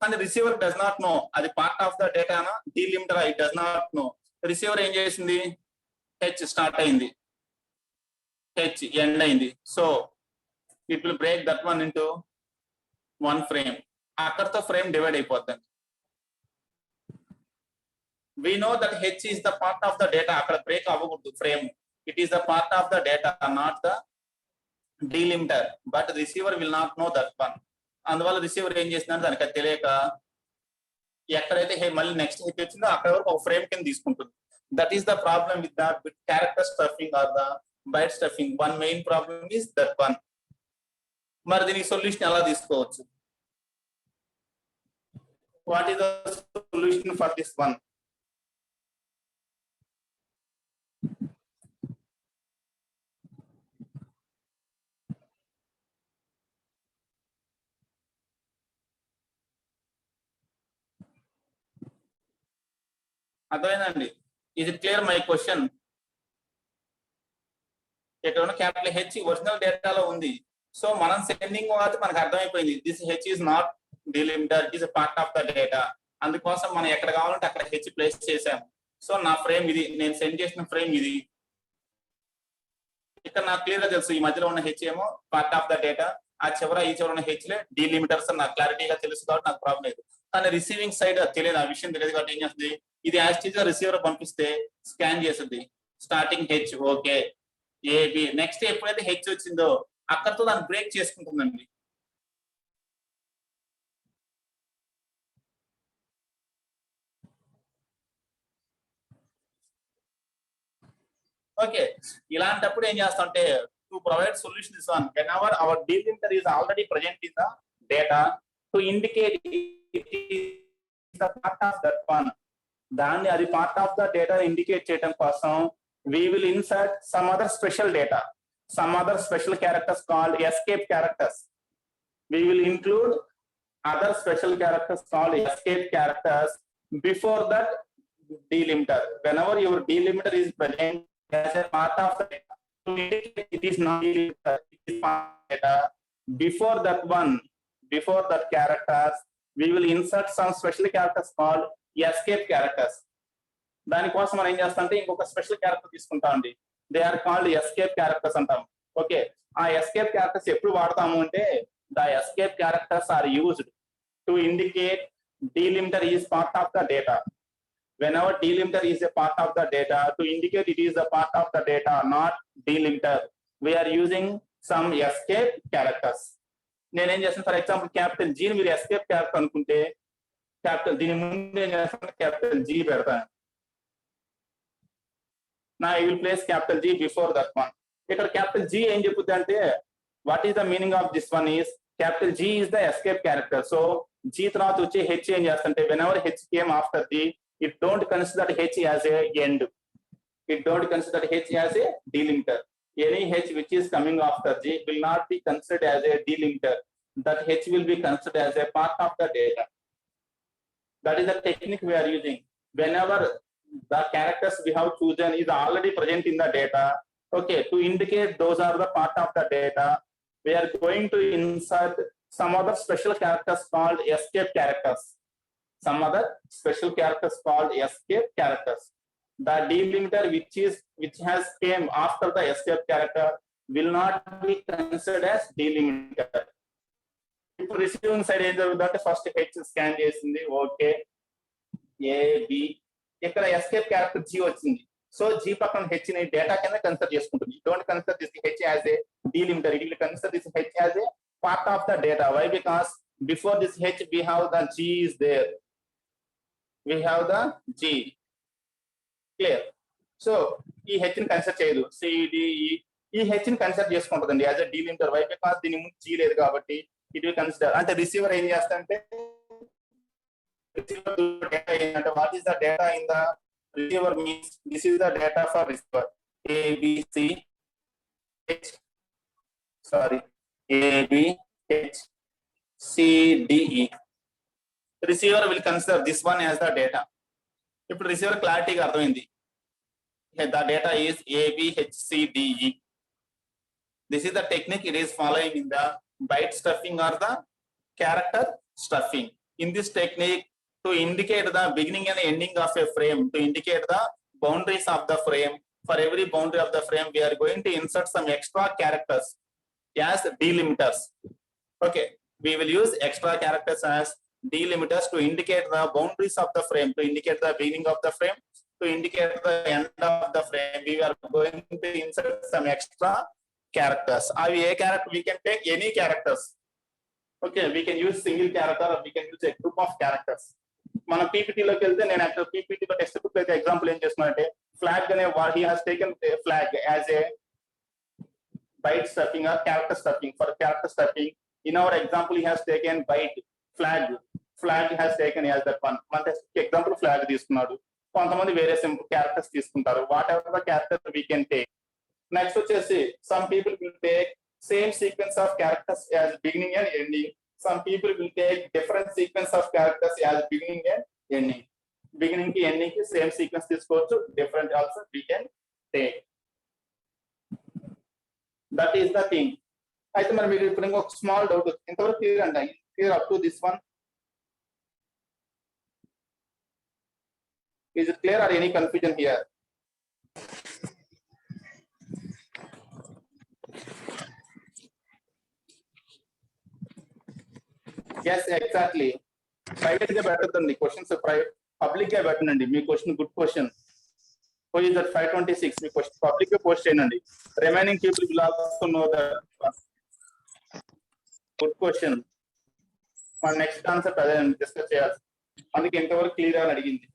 కానీ రిసీవర్ డస్ నాట్ నో అది పార్ట్ ఆఫ్ ద డేటానా delimiter, it does not know. Receiver ఏం చేసింది, హెచ్ స్టార్ట్ అయింది, హెచ్ ఎండ్ అయింది. So it will break that one into one frame. అక్కడతో ఫ్రేమ్ డివైడ్ అయిపోతుంది. we know that h is the part of the data. అక్కడ break అవ్వకూడదు frame. It is the part of the data, not the delimiter. But receiver will not know that one. అందువల్ల receiver ఏం చేస్తున్నాడు దానికి అది తెలియక ఎక్కడైతే మళ్ళీ నెక్స్ట్ హిట్ వచ్చిందో అక్కడ వరకు ఒక ఫ్రేమ్ కింద తీసుకుంటుంది. That is the problem with the character stuffing or the byte stuffing. One main problem is that one. మరి దీనికి సొల్యూషన్ ఎలా తీసుకోవచ్చు? What is the solution for this one? అర్థమైందండి? ఇది క్లియర్ మై క్వశ్చన్? ఇక్కడ ఉన్న క్యాపిటల్ హెచ్ ఒరిజినల్ డేటాలో ఉంది. సో మనం సెండింగ్ తర్వాత మనకు అర్థమైపోయింది this H is not delimiter, it is part of the data. అందుకోసం మనం ఎక్కడ కావాలంటే అక్కడ హెచ్ ప్లేస్ చేసాం. సో నా ఫ్రేమ్ ఇది, నేను సెండ్ చేసిన ఫ్రేమ్ ఇది. ఇక్కడ నాకు క్లియర్ గా తెలుసు ఈ మధ్యలో ఉన్న హెచ్ ఏమో పార్ట్ ఆఫ్ ద డేటా, ఆ చివర ఈ చివర ఉన్న హెచ్ లే డిలిమిటర్స్ అని నాకు క్లారిటీగా తెలుసు కాబట్టి నాకు ప్రాబ్లం లేదు. కానీ రిసీవింగ్ సైడ్ తెలియదు, ఆ విషయం తెలియదు కాబట్టి ఏం చేస్తుంది, ఇది యాజ్ గా రిసీవర్ పంపిస్తే స్కాన్ చేస్తుంది starting H okay A B. Next ఎప్పుడైతే హెచ్ వచ్చిందో అక్కడతో దాన్ని బ్రేక్ చేసుకుంటుందండి. ఓకే, ఇలాంటప్పుడు ఏం చేస్తామంటే to provide solution is one when our our delimiter is already present in the data to indicate the part of that one. దాన్ని అది part of the data indicate చేయడం కోసం we will insert some other special data, some other special characters called escape characters. We will include other special characters called escape characters before that delimiter. Whenever your delimiter is present as a part of the data, to indicate it is not delimiter, it is part of the data. Before that one, before that characters, we will insert some special characters called escape characters. దానికోసం మనం ఏం చేస్తామంటే ఇంకొక special character తీసుకుంటాం అండి. They are called escape characters అంటాం. Okay, ఆ escape characters ఎప్పుడు వాడతాము అంటే the escape characters are used to indicate delimiter is part of the data. Whenever delimiter is a part of the data, to indicate it is a part of the data, not delimiter, we are using some escape characters. నేనేం చేస్తాను, for example capital G మీరు escape character అనుకుంటే capital దీని ముందు ఏం చేస్తాను capital G పెడతాను. Now I will place capital G before that one. ఇక్కడ capital G ఏం చెప్పుద్ది అంటే what is the meaning of this one is capital G is the escape character. So G తర్వాత వచ్చి H ఏం చేస్తుంటే whenever H came after G, it don't consider H as a end. It don't consider H as a delimiter. Any H which is coming after G will not be considered as a delimiter. That H will be considered as a part of the data. That is the technique we are using. Whenever the characters we have chosen is already present in the data, okay, to indicate those are the part of the data, we are going to insert some other special characters called escape characters. Some other special characters called escape characters. The delimiter which has came after the escape character will not be considered as delimiter. ఇప్పుడు receiving side ఏం జరుగుతుందంటే first H scan చేసింది okay AB, ఇక్కడ escape character G వచ్చింది. So G పక్కన H ని data కింద consider చేసుకుంటుంది. Don't consider this H as a delimiter, it will consider this h as a part of the data. Why? Because before this h we have the g is there, we have the g. Clear? So ఈ h ని consider చేయదు, cde ఈ h ని consider చేసుకుంటుందండి as a delimiter. Why? Because దీని ముందు g లేదు కాబట్టి it will consider. అంటే రిసీవర్ ఏం చేస్తాడంటే receiver data ఏంటంటే what is the data in the receiver means this is the data for receiver a b c h sorry a b h c d e. Receiver will consider this one as the data. ఇప్పుడు receiver క్లారిటీగా అర్థమైంది. The data is a b h c d e. This is the technique it is following in the byte stuffing or the character stuffing. In this technique, to indicate the beginning and ending of a frame, to indicate the boundaries of the frame, for every boundary of the frame we are going to insert some extra characters as delimiters. Okay, we will use extra characters as delimiters to indicate the boundaries of the frame, to indicate the beginning of the frame, to indicate the end of the frame, we are going to insert some extra characters. We can take any characters. Okay, we can use single character or we can use a group of characters. మన పీపీటీలోకి వెళ్తే నేను actual పీపీటీలో text book అయితే example ఏం చేస్తున్నానంటే flag అనే he has taken flag as a byte stuffing or character stuffing. For character stuffing, in our example, he has taken byte flag. Flag has taken as that one. మన example flag తీసుకున్నాడు. కొంతమంది వేరే simple characters తీసుకుంటారు. Whatever the character we can take. Next వచ్చేసి some people will take same sequence of characters as beginning and ending. Some people will take different sequence of characters as beginning and ending. Beginning కి ending కి same sequence తీసుకోవచ్చు. Different also we can take. That is the thing. అయితే మరి మీరు ఇప్పుడు ఇంకొక small doubt ఇంతవరకు clear అండి. Clear up to this one. Is it clear or any confusion here? Yes, exactly. Private గా పెట్టద్దండి క్వశ్చన్స్. పబ్లిక్ గా పెట్టండి. మీ question good question. Who is that 526? మీ క్వశ్చన్ పబ్లిక్ గా పోస్ట్ చేయండి. Remaining people will also know that. Good question. మన next concept అదే discuss చేయాలి. అందుకే ఎంతవరకు క్లియర్ అని అడిగింది.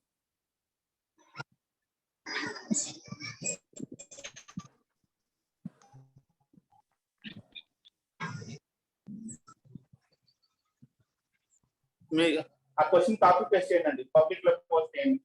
మీ ఆ క్వశ్చన్ కాపీ పేస్ట్ చేయండి. పబ్లిక్ లో పోస్ట్ చేయండి.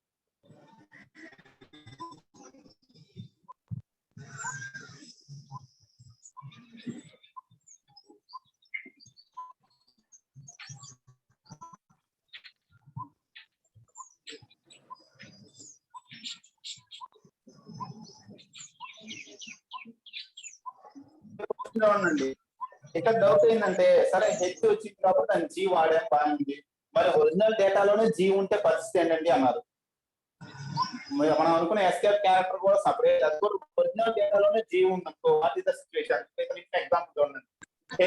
ఉండండి. ఇక్కడ డౌట్ ఏంటంటే సరే హెచ్ వచ్చింది కాబట్టి దాన్ని జీ వాడాం బాగుంది. మరి ఒరిజినల్ డేటాలోనే జీ ఉంటే పరిస్థితి ఏంటండి అన్నారు. మనం అనుకున్న ఎస్కేప్ క్యారెక్టర్ కూడా సపరేట్. అది కూడా ఒరిజినల్ డేటాలోనే జీ ఉందనుకో, what is the situation? Example చూడండి.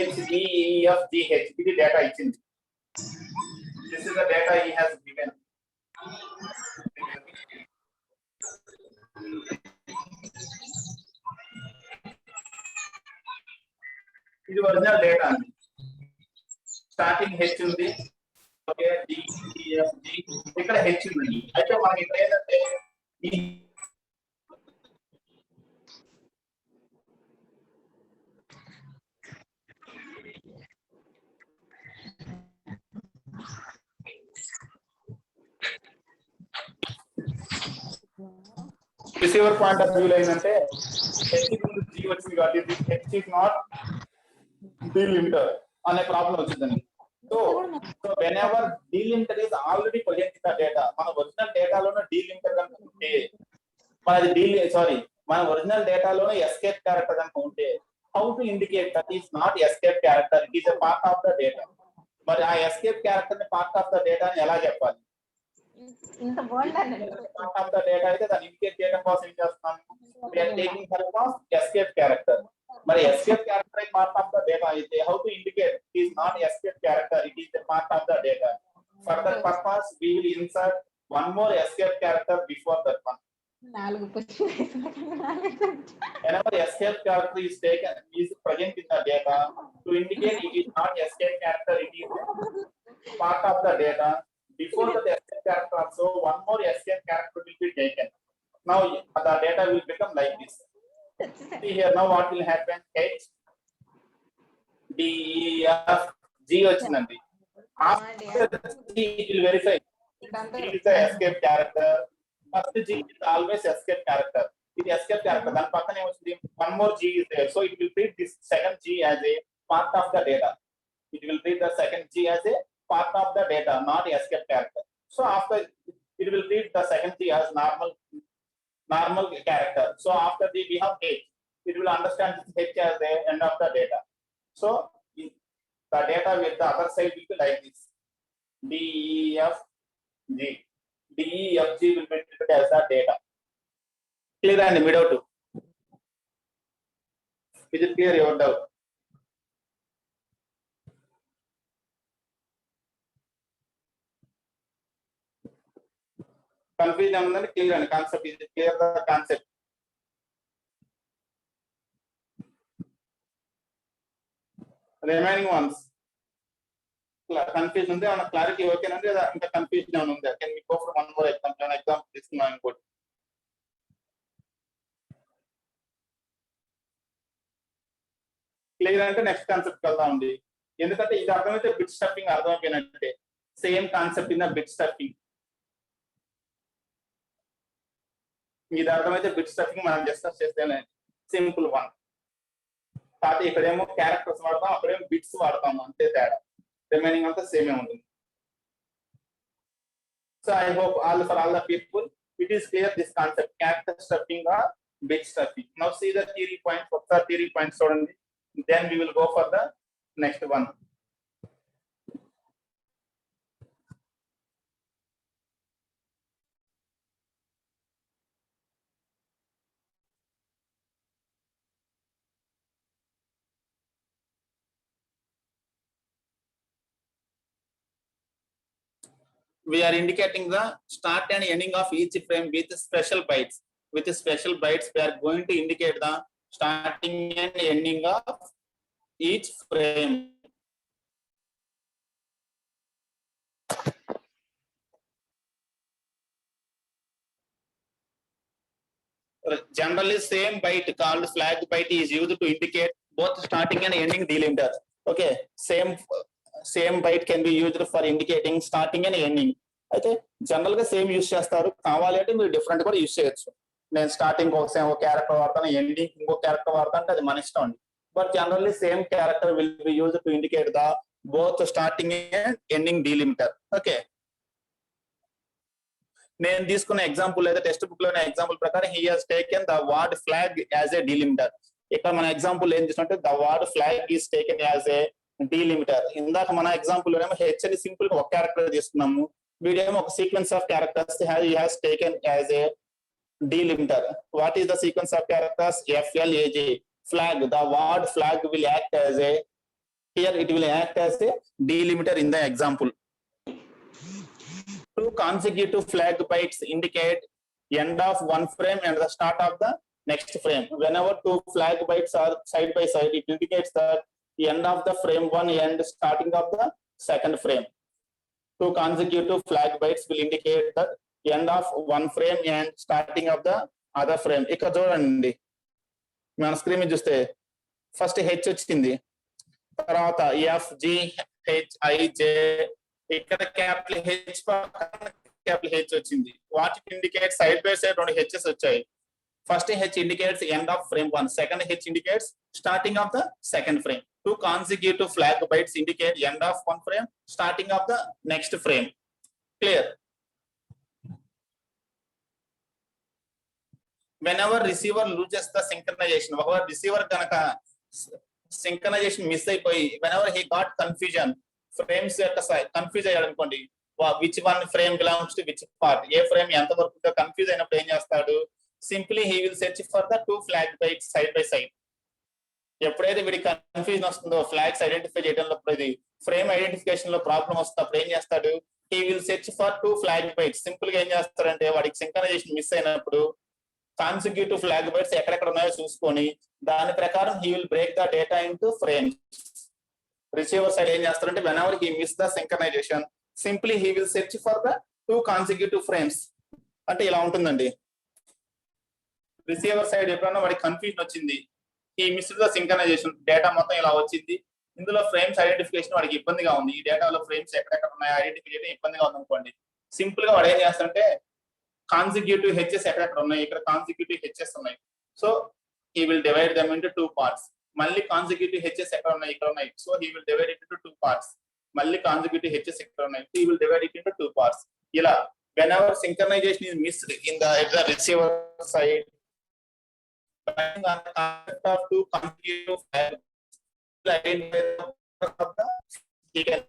HGEFGH ఇది డేటా ఇచ్చింది. This is the data he has given. ఇది ఒరిజినల్ డేటా అండి. స్టార్టింగ్ హెచ్ ఉంది. ఓకే, DEFG ఇక్కడ హెచ్ ఉంది. అయితే మనకి ఇక్కడ ఏంటంటే రిసీవర్ పాయింట్ ఆఫ్ వ్యూ ఏంటంటే హెచ్ ముందు జీ వచ్చింది కాబట్టి హెచ్ ఇస్ నాట్ డీలిమిటర్ అనే ప్రాబ్లం వచ్చిందండి. So whenever delimiter is already present in the data, మన ఒరిజినల్ డేటాలోనే డీలిమిటర్ కనుక ఉంటే, మన ఒరిజినల్ డేటాలోనే ఎస్కేప్ క్యారెక్టర్ కనుక ఉంటే, how to indicate that is not escape character, it is a part of the data. మరి ఆ ఎస్కేప్ క్యారెక్టర్ ని part of the data అని ఎలా చెప్పాలి? పార్ట్ ఆఫ్ ద డేటా అయితే దాన్ని ఇండికేట్ చేయడం కోసం ఏం చేస్తున్నాం? we are taking help of escape character. మరి escape character is part of the data అయితే how to indicate it is not escape character, it is a part of the data. For that purpose we will insert one more escape character before that one. Whenever escape character is taken, is present in the data, to indicate it is not escape character, it is part of the data. Before the escape character also, one more escape character will be taken. Now the data will become like this. See here, now what will happen? H D E F G వచ్చిందండి. After G it will verify it is the escape character. First G is always escape character. It is escape character. Then పక్కనే వచ్చింది one more G is there, so it will treat this second G as a part of the data. It will treat the second G as a part of the data, not escape character. So after it will treat the second G as normal character. So after the we have H, it will understand this H as the end of the data. So the data with the other side will be like this: D E F G. D E F G will be treated as the data. Clear and mid out. Is it clear? Your doubt? Confusion ఉందంటే clear అండి concept ఇది clear the concept. Remaining ones confusion ఉంది ఏమైనా clarity ఓకేనండి లేదా ఇంకా confusion ఏమైనా ఉందా? Can we go for one more example తీసుకున్నాం ఇంకోటి. క్లియర్ అంటే నెక్స్ట్ కాన్సెప్ట్ వెళ్దామండి. ఎందుకంటే ఇది అర్థమైతే బిట్ స్టఫింగ్ అర్థమైపోయినట్టే. Same concept in bit stuffing. ఇది అర్థమైతే బిట్ స్టఫింగ్ మనం డిస్కస్ చేస్తేనే సింపుల్ వన్. కాబట్టి ఇక్కడేమో క్యారెక్టర్స్ వాడతాం, అక్కడేమో బిట్స్ వాడతాం, అంతే తేడా. రిమైనింగ్ అంతా సేమే ఉంటుంది. So I hope for all the people it is clear this concept, character stuffing or bit stuffing. Now see the theory points. What are theory points చూడండి. Then we will go for the next one. We are indicating the start and ending of each frame with special bytes. With special bytes, we are going to indicate the starting and ending of each frame. Generally, same byte called flag byte is used to indicate both starting and ending delimiter. Okay, same byte can be used for indicating starting and ending. అయితే general గా same use చేస్తారు. కావాలి అంటే మీరు different కూడా use చేయొచ్చు. నేను starting ఒక క్యారెక్టర్ వాడతాను, ఎండింగ్ ఇంకో క్యారెక్టర్ వాడతాను అంటే అది మన ఇష్టం అండి. But generally same character will be used to indicate the both starting and ending delimiter. Okay, నేను తీసుకున్న ఎగ్జాంపుల్ లేదా టెక్స్ట్ బుక్ లోనే ఎగ్జాంపుల్ ప్రకారం he has taken the word flag as a delimiter. ఇక్కడ మన ఎగ్జాంపుల్ ఏం చేసినట్టే the word flag is taken as a delimiter. ఇందాక మన ఎగ్జాంపుల్ లోనేమో హెచ్ అని సింపుల్ గా ఒక క్యారెక్టర్ తీసుకున్నాము. వీడేమో ఒక sequence of characters he has taken as a delimiter. What is the sequence of characters? FLAG, flag. The word flag will act as a, here it will act as a delimiter in the example. Two consecutive flag bytes indicate end of one frame and the start of the next frame. Whenever two flag bytes are side by side, it indicates that the end of the frame one and starting of the second frame. Two consecutive flag bytes will indicate that end of one frame and starting of the other frame. ఇక్కడ చూడండి, మన screen మీద చూస్తే first H వచ్చింది, తర్వాత F G H I జే, ఇక్కడ capital H capital H వచ్చింది. What it indicates side by side రెండు హెచ్ఎస్ వచ్చాయి. First H indicates end of frame one, second H indicates starting of the second frame. Two consecutive flag bytes indicate end of one frame, starting of the next frame. Clear? Whenever receiver loses the synchronization, ఒకవేళ receiver కనుక synchronization miss అయిపోయి whenever he got confusion, frames యొక్క confuse అయ్యాడు అనుకోండి, which one frame belongs to which part, ఏ frame ఎంత వరకు confuse అయినప్పుడు ఏం చేస్తాడు, simply he will search for the two flag bytes side by side. ఎప్పుడైతే వీడికి కన్ఫ్యూజన్ వస్తుందో ఫ్లాగ్స్ ఐడెంటిఫై చేయడంలో, ఇది ఫ్రేమ్ ఐడెంటిఫికేషన్ లో ప్రాబ్లం వస్తుంది, అప్పుడు ఏం చేస్తాడు, he will search for two flag bytes. Simple గా ఏం చేస్తాడంటే వాడికి సింక్రనైజేషన్ మిస్ అయినప్పుడు కాన్సిక్యూటివ్ ఫ్లాగ్ బైట్స్ ఎక్కడెక్కడ ఉన్నాయో చూసుకొని దాని ప్రకారం he will break the data into frames. Receiver side ఏం చేస్తారంటే whenever he miss the synchronization, simply he will search for the two consecutive frames. అంటే ఇలా ఉంటుందండి. రిసీవర్ సైడ్ ఎప్పుడన్నా వాడికి కన్ఫ్యూజన్ వచ్చింది, he missed the synchronization, data మొత్తం ఇలా వచ్చింది, ఇందులో ఫ్రేమ్స్ ఐడెంటిఫికేషన్ వాడికి ఇబ్బందిగా ఉంది, ఈ డేటాలో ఫ్రేమ్స్ ఎక్కడెక్కడ ఉన్నాయో ఐడెంటిఫై చేయడం ఇబ్బందిగా ఉంది అనుకోండి, సింపుల్ గా వాడు ఏం చేస్తాడంటే కాన్సిక్యూటివ్ హెచ్ఎస్ ఎక్కడెక్కడ ఉన్నాయి, ఇక్కడ కాన్సిక్యూటివ్ హెచ్ఎస్ ఉన్నాయి, so he will divide them into two parts. మళ్ళీ కాన్సిక్యూటివ్ హెచ్ఎస్ ఎక్కడ ఉన్నాయి, ఇక్కడ ఉన్నాయి, so he will divide it into two parts. మళ్ళీ కాన్సిక్యూటివ్ హెచ్ఎస్ ఎక్కడ ఉన్నాయి, he will divide it into two parts. ఇలా whenever synchronization is missed in the receiver side, on the concept of two consecutive flags, he can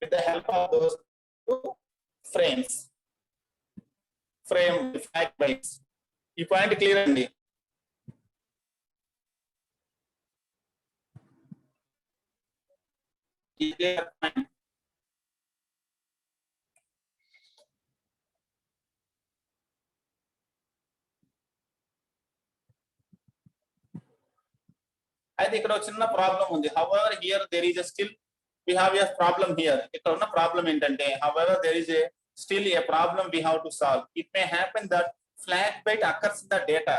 with the help of those two frames, frame flag bytes. ఈ point clear అండి. అయితే ఇక్కడ ఒక చిన్న problem ఉంది. However here there is still we have a problem here. ఇక్కడ ఉన్న problem ఏంటంటే however there is a still a problem we have to solve. It may happen that flag byte occurs in the data.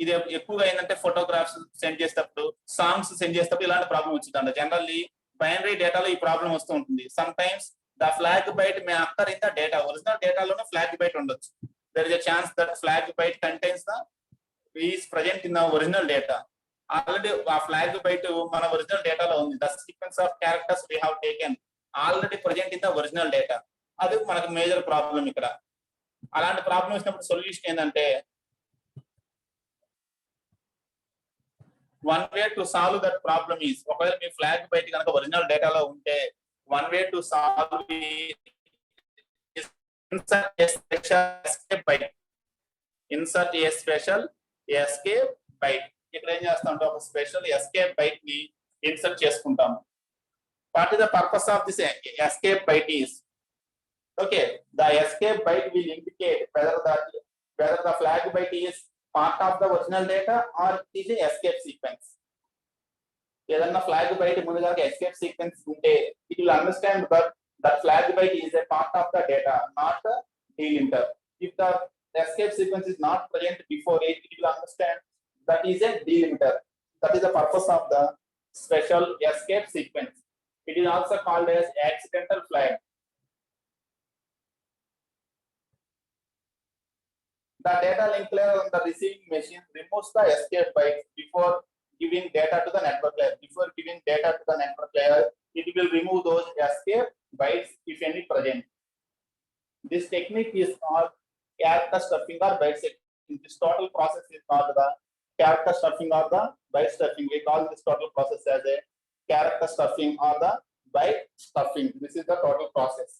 ఇది ఎక్కువగా ఏంటంటే photographs send చేసేటప్పుడు, songs send చేసేటప్పుడు ఇలాంటి problem వచ్చిందంట. జనరల్లీ బైనరీ డేటాలో ఈ ప్రాబ్లం వస్తూ ఉంటుంది. Sometimes the flag byte may occur in the data. Original డేటాలోనే ఫ్లాగ్ బైట్ ఉండొచ్చు. There is a chance that flag byte contains the is present in the original data. Already ఆ flag byte మన original డేటాలో ఉంది. The sequence of characters we have taken already present in the original data. అది మనకు major problem ఇక్కడ. అలాంటి problem వచ్చినప్పుడు solution ఏంటంటే one way to solve that problem is, ఒకవేళ మీ ఫ్లాగ్ బైట్ కనుక ఒరిజినల్ డేటాలో ఉంటే one way to solve insert a special escape byte. ఇక్కడ ఏం చేస్తాం అంటే ఒక స్పెషల్ ఎస్కేప్ బైట్ ని ఇన్సర్ట్ చేసుకుంటాం. What is the purpose of this escape byte is, okay, the escape byte will indicate whether the flag byte is part of the original data or it is a escape sequence. ఏదన్నా flag byte ముందుగా escape sequence ఉంటే it will understand that flag byte is a part of the data, not a delimiter. If the escape sequence is not present before it will understand that is a delimiter. That is the purpose of the special escape sequence. It is also called as accidental flag. The data link layer on the receiving machine removes the escape byte before giving data to the network layer. Before giving data to the network layer, it will remove those escape bytes if any present. This technique is called character stuffing or byte stuffing. This total process is called the character stuffing or the byte stuffing. We call this total process as a character stuffing or the byte stuffing. This is the total process.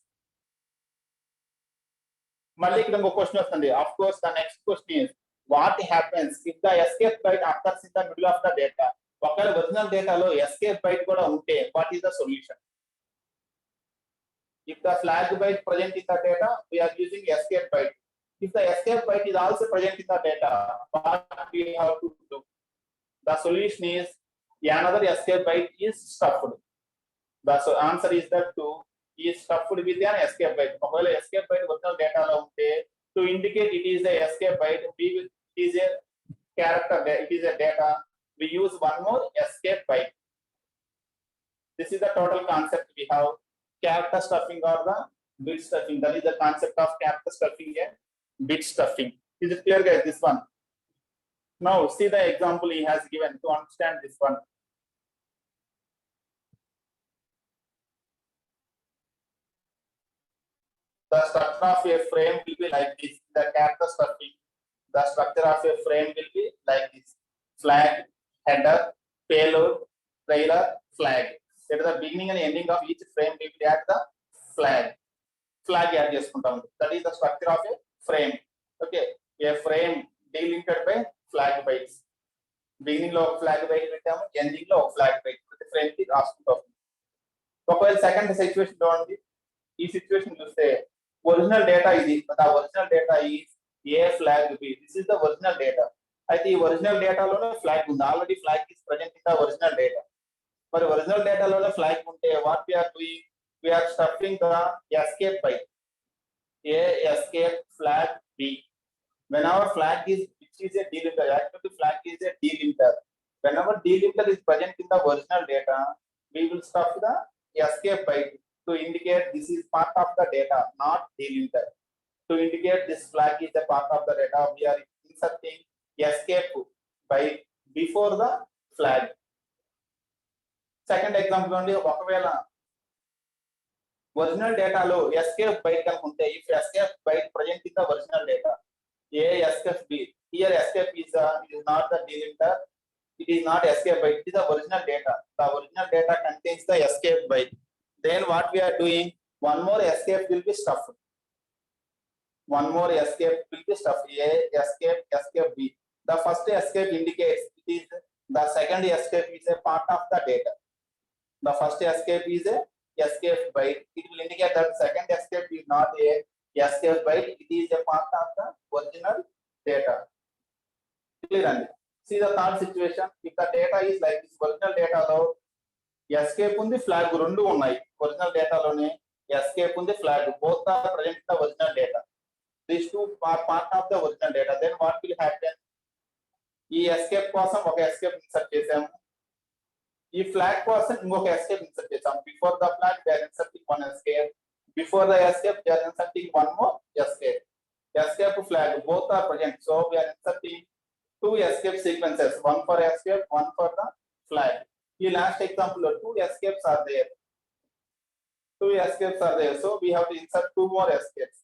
మళ్ళీ ఇక్కడ ఇంకో question వస్తుంది. Of course the next question is what happens if the escape byte occurs in the middle of the data. ఒకవేళ original డేటాలో escape byte కూడా ఉంటే what is the solution? If the flag byte present in the data we are using escape byte. If the escape byte is also present in the data, what we have to do? The solution is another escape byte is stuffed. The answer is that two is stuffed with an escape byte. ఒకవేళ escape byte original data లో ఉంటే to indicate it is a escape byte, it is a character, it is a data, we use one more escape byte. This is the total concept we have. Character stuffing or the bit stuffing. That is the concept of character stuffing and bit stuffing. Is it clear, guys? This one. Now see the example he has given to understand this one. The structure of a frame will be like this. The character stuffing. The structure of a frame will be like this. Flag, header, payload, trailer, flag. At the beginning and ending of each frame, we will add the flag. Flag add చేసుకుంటాం. That is the structure of a frame. Okay. A frame delinked by flag bytes. Beginning లో ఒక flag byte పెట్టాము, ending లో ఒక flag byte. ప్రతి frame కి రాసుకుంటాం. ఒకవేళ సెకండ్ సిచ్యువేషన్ లో ఉంది. ఈ సిచ్యువేషన్ చూస్తే ఒరిజినల్ డేటా ఇది. the original data is a flag b. This is the original data. అయితే ఈ ఒరిజినల్ డేటాలోనే ఫ్లాగ్ ఉంది. Already flag is present in the original data. మరి ఒరిజినల్ డేటాలోనే ఫ్లాగ్ ఉంటే what we are doing, we are stuffing the escape byte. a escape flag b. Whenever flag is which is a delimiter, actually flag is a delimiter. Whenever delimiter is present in the original data, we will stuff the escape byte to indicate this is part of the data, not delimiter. To indicate this flag is a part of the data, we are inserting escape byte before the flag. Second example only, ఒకవేళ original డేటాలో escape byte కనుక ఉంటే, if escape byte present in the original data, a escape B, here escape is not the delimiter, it is not escape byte, it is the original data. The original data contains the escape byte. Then what we are doing, one more escape will be stuffed. One more escape will be stuffed. A escape, escape b. The first escape indicates it is the second escape is a part of the data. The first escape is a escape byte. It will indicate that second escape is not a escape byte, it is a part of the original data. Clear? See the third situation, if the data is like this, original data లో escape ఉంది, flag రెండు ఉన్నాయి. Original data లోనే escape ఉంది, flag, both are present in the original data. These two are part of the original data. Then what will happen? ఈ escape కోసం ఒక escape insert చేసాము, ఈ flag కోసం ఇంకొక escape insert చేసాము. Before the flag we are inserting one escape, before the escape we are inserting one more escape. Escape flag both are present, so we are inserting two escape sequences, one for escape, one for the flag. The last example, two escapes are there. Two escapes are there, so we have to insert two more escapes.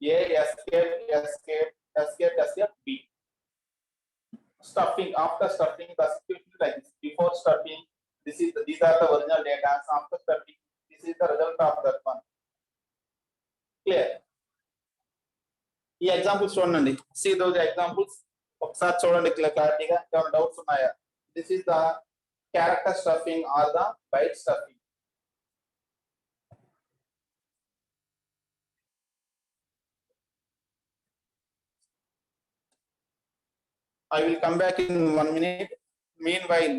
A escape, escape, escape, escape, B. Stuffing, after stuffing, the situation like this. Before stuffing, these are the original data. After stuffing, this is the result of that one. Clear? ఈ examples చూడండి. See those examples. ఒకసారి చూడండి క్లారిటీగా. ఏమైనా doubts ఉన్నాయా? This is the character stuffing or the byte stuffing. I will come back in 1 minute. Meanwhile,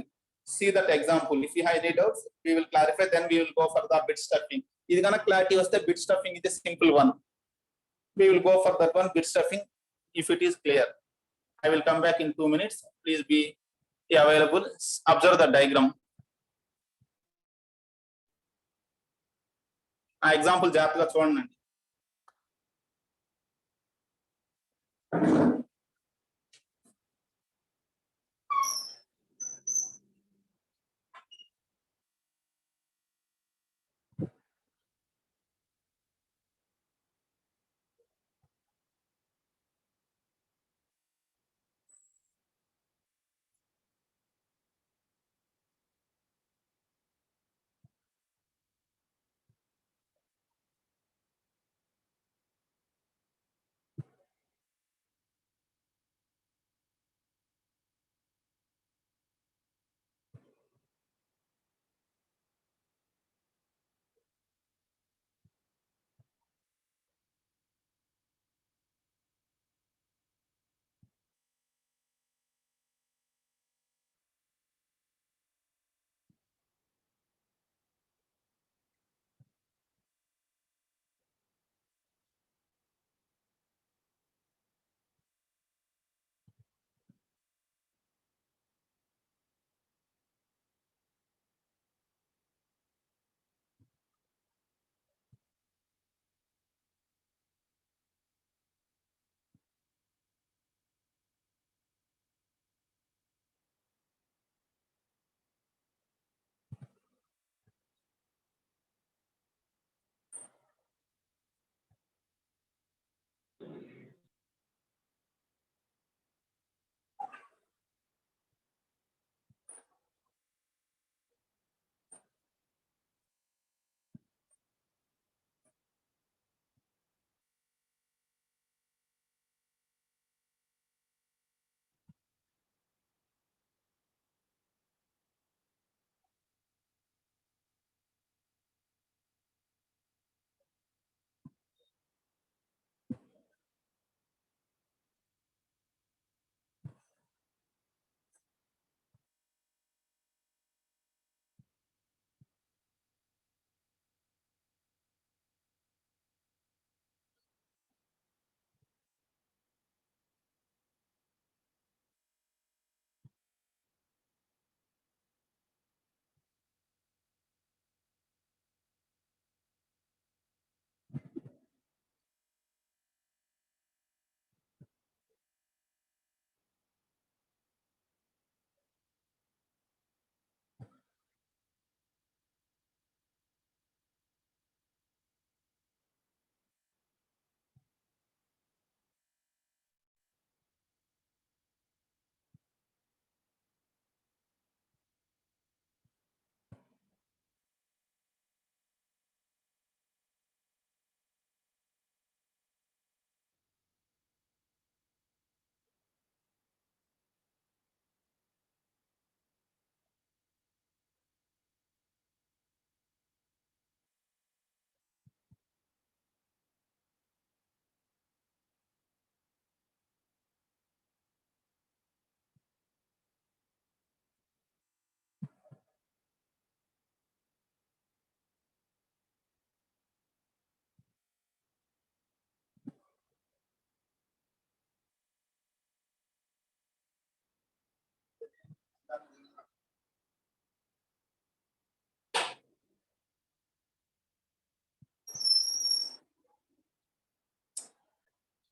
see that example. If you have any doubts, we will clarify. Then we will go for the bit stuffing. ఇది కనుక clarity వస్తే bit stuffing is a simple one. We will go for that one, bit stuffing, if it is clear. I will come back in 2 minutes. Please be available. Observe the diagram. ఆ example జాగ్రత్తగా చూడండి.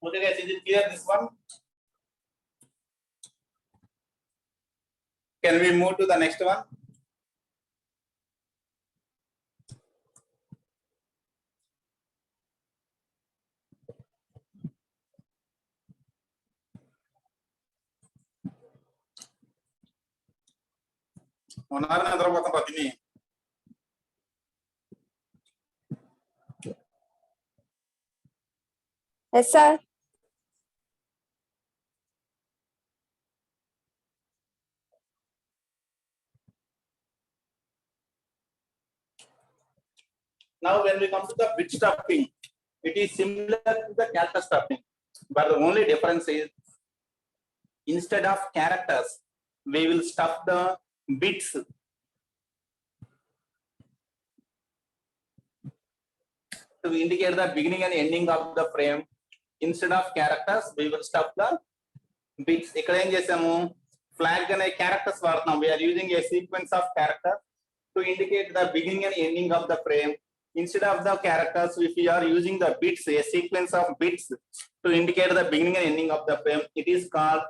Okay guys, is it clear this one? Can we move to the next one? ఉన్నారు నిద్రపోతాం పతిని. Yes, sir. Now when we come to the bit stuffing, it is similar to the character stuffing, but the only difference is instead of characters we will stuff the bits to indicate the beginning and ending of the frame. Instead of characters we will stuff the bits. ఇక్కడ ఏం చేసాము, flag అనే characters వాడుతున్నాం. we are using a sequence of characters to indicate the beginning and ending of the frame. Instead of the characters, if we are using the bits, a sequence of bits to indicate the beginning and ending of the frame, it is called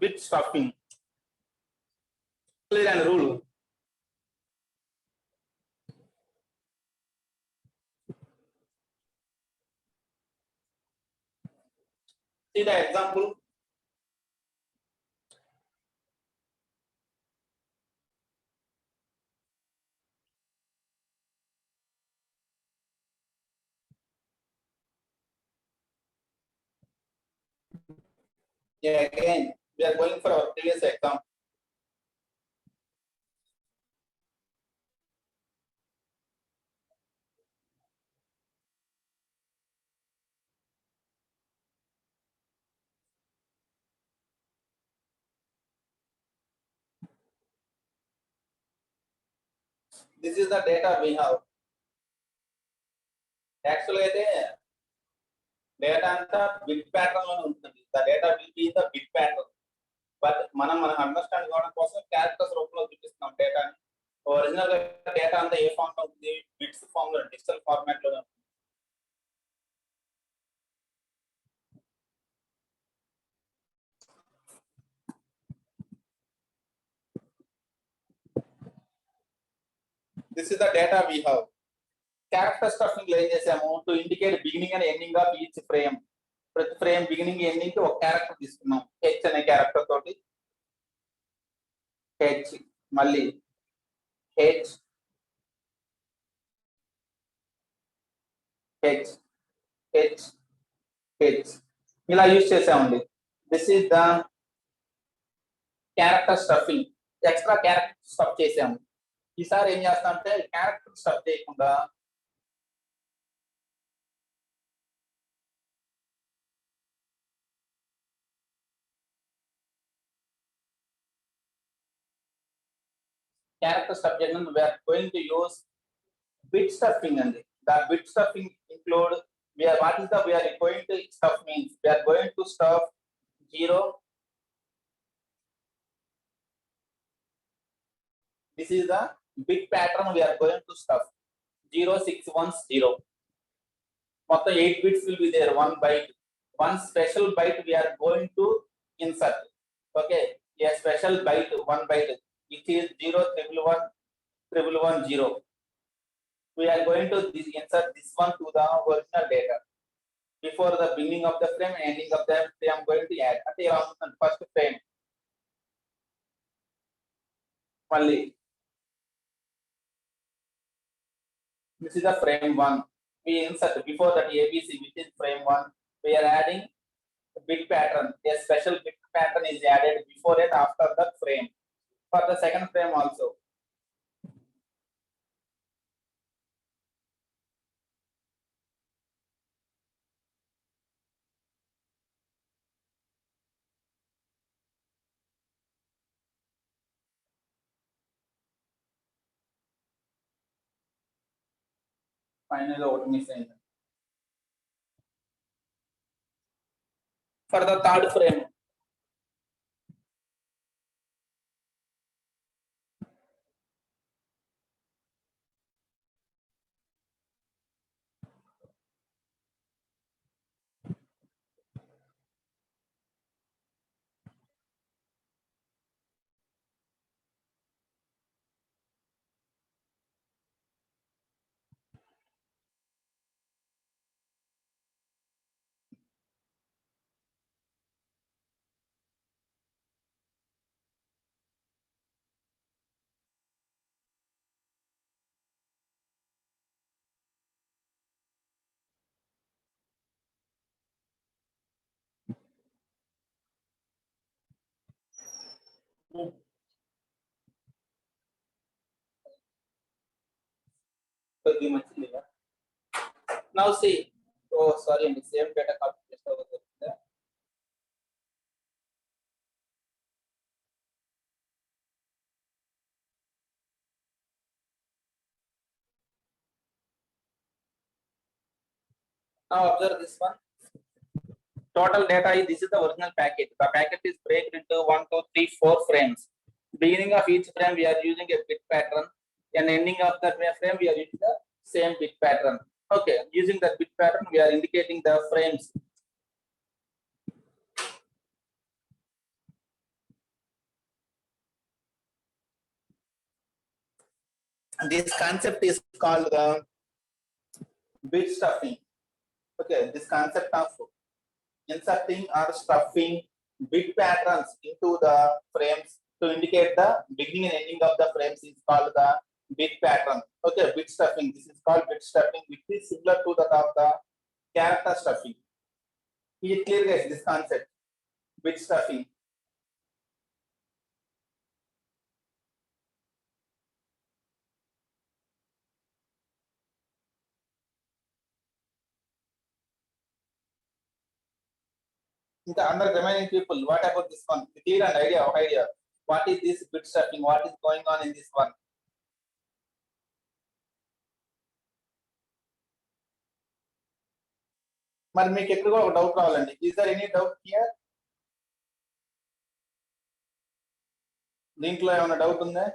bit stuffing. Clear and rule. See the example. Yeah, again, we are going for our previous example. This is the data we have. Actually, data anta bit pattern lo untundi. The data will be in the bit pattern. But మనం understand కావడం కోసం characters రూపంలో చూపిస్తున్నాం డేటాని. Original data అంతా ఏ form లో ఉంది, bits form లో, డిజిటల్ ఫార్మాట్ లో. This is the data we have. Character stuffing లో ఏం చేసాము, to indicate beginning and ending of each frame. ప్రతి ఫ్రేమ్ బిగినింగ్ ఎండింగ్ కి ఒక క్యారెక్టర్ తీసుకున్నాం. హెచ్ అనే క్యారెక్టర్ తోటి హెచ్, మళ్ళీ హెచ్ హెచ్ హెచ్ హెచ్ ఇలా యూజ్ చేసామండి. This is the character stuffing. Extra character stuff చేసాము. ఈసారి ఏం చేస్తామంటే క్యారెక్టర్ స్టఫ్ చేయకుండా character subject and we are going to use bit stuffing, and the bit stuffing include we are what is the we are going to stuff means we are going to stuff 0. This is the bit pattern we are going to stuff 0610. మొత్తం 8 bits will be there, 1 byte. One special byte we are going to insert. Okay, a special byte, 1 byte, which is 0111110. We are going to insert this one to the original data. Before the beginning of the frame and ending of the frame, I am going to add at the first frame. Only this is the frame 1. We insert before that ABC, which is frame 1. We are adding a bit pattern. A special bit pattern is added before and after the frame. For the second frame also. Finally, what missing? For the third frame, కొద్దిగా మంచిది. Now see, oh sorry, and same data copy paste అవుతుంది. Now observe this one. Total data is, this is the original packet. The packet is broken into 1, 2, 3, 4 frames. Beginning of each frame we are using a bit pattern, and ending of that frame we are using the same bit pattern. Okay, using that bit pattern we are indicating the frames. This concept is called the bit stuffing. Okay, this concept of inserting or stuffing bit patterns into the frames to indicate the beginning and ending of the frames is called the bit pattern. Okay, bit stuffing. This is called bit stuffing, which is similar to that of the character stuffing. Is it clear, guys? This concept, bit stuffing. The other remaining people, what about this one? Clear an idea of idea. What is this bit stuffing? What is going on in this one? మరి మీకు ఎక్కడ కూడా ఒక doubt రావాలండి. Is there any doubt here? దీంట్లో ఏమైనా doubt ఉందా?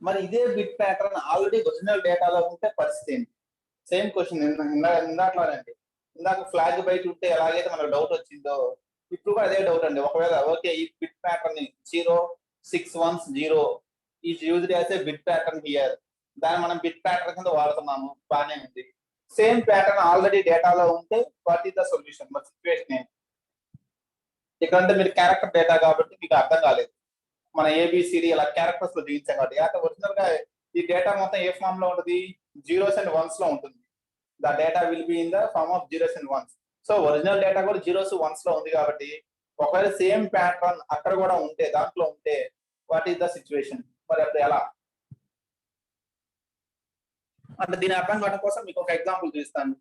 మరి ఇదే బిట్ ప్యాటర్న్ ఆల్రెడీ ఒరిజినల్ డేటాలో ఉంటే పరిస్థితి ఏంటి? సేమ్ క్వశ్చన్ ఇందాకలానండి. ఇందాక ఫ్లాగ్ బయట ఉంటే ఎలాగైతే మనకు డౌట్ వచ్చిందో ఇప్పుడు కూడా అదే డౌట్ అండి. ఒకవేళ ఓకే, ఈ bit pattern 06110 is used as a bit pattern here, దాన్ని మనం బిట్ ప్యాటర్న్ కింద వాడుతున్నాము, బాగానే ఉంది. సేమ్ ప్యాటర్న్ ఆల్రెడీ డేటాలో ఉంటే వాట్ ఈస్ ద సొల్యూషన్? మరి సిచ్యువేషన్ ఏంటి? ఇక్కడ మీరు క్యారెక్టర్ డేటా కాబట్టి మీకు అర్థం కాలేదు. మన ఏబిసిడి ఇలా క్యారెక్టర్స్ లో దిగించాం కాబట్టి అంటే ఒరిజినల్ గా ఈ డేటా మొత్తం ఏ ఫామ్ లో ఉంటుంది? 0s and 1s లో ఉంటుంది. The data will be in the form of 0s and 1s. So original data కూడా 0s 1s లో ఉంది కాబట్టి ఒకవేళ సేమ్ ప్యాటర్న్ అక్కడ కూడా ఉంటే, దాంట్లో ఉంటే వాట్ ఈస్ ద సిచ్యువేషన్? మరి అప్పుడు ఎలా అంటే దీని అర్థం కావడం కోసం మీకు ఒక ఎగ్జాంపుల్ చూపిస్తాను.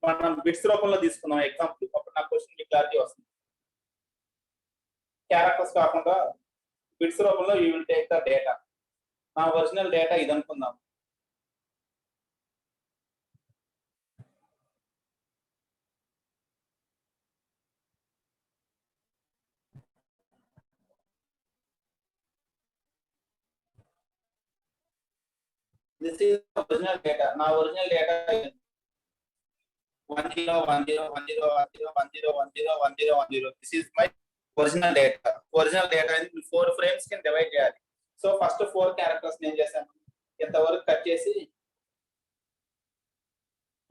మనం బిట్స్ రూపంలో తీసుకున్నాం ఎగ్జాంపుల్, అప్పుడు నా క్వశ్చన్ మీకు క్లారిటీ వస్తుంది. క్యారెక్టర్స్ కాకుండా బిట్స్ రూపంలో you will take the data. నా ఒరిజినల్ డేటా ఇది అనుకుందాం. This is original data. నా original data 10101010101010. This is my original data. Original data 4 frames కింద డివైడ్ చేయాలి. సో ఫస్ట్ 4 క్యారెక్టర్స్ నేను చేశాను, ఇంతవరకు కట్ చేసి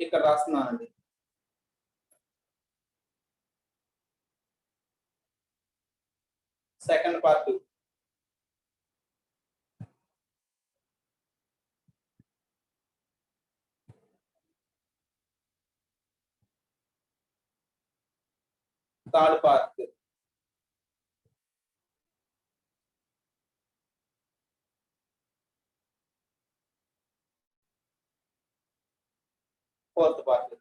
ఇక్కడ రాస్తున్నానండి. Second part third part fourth part.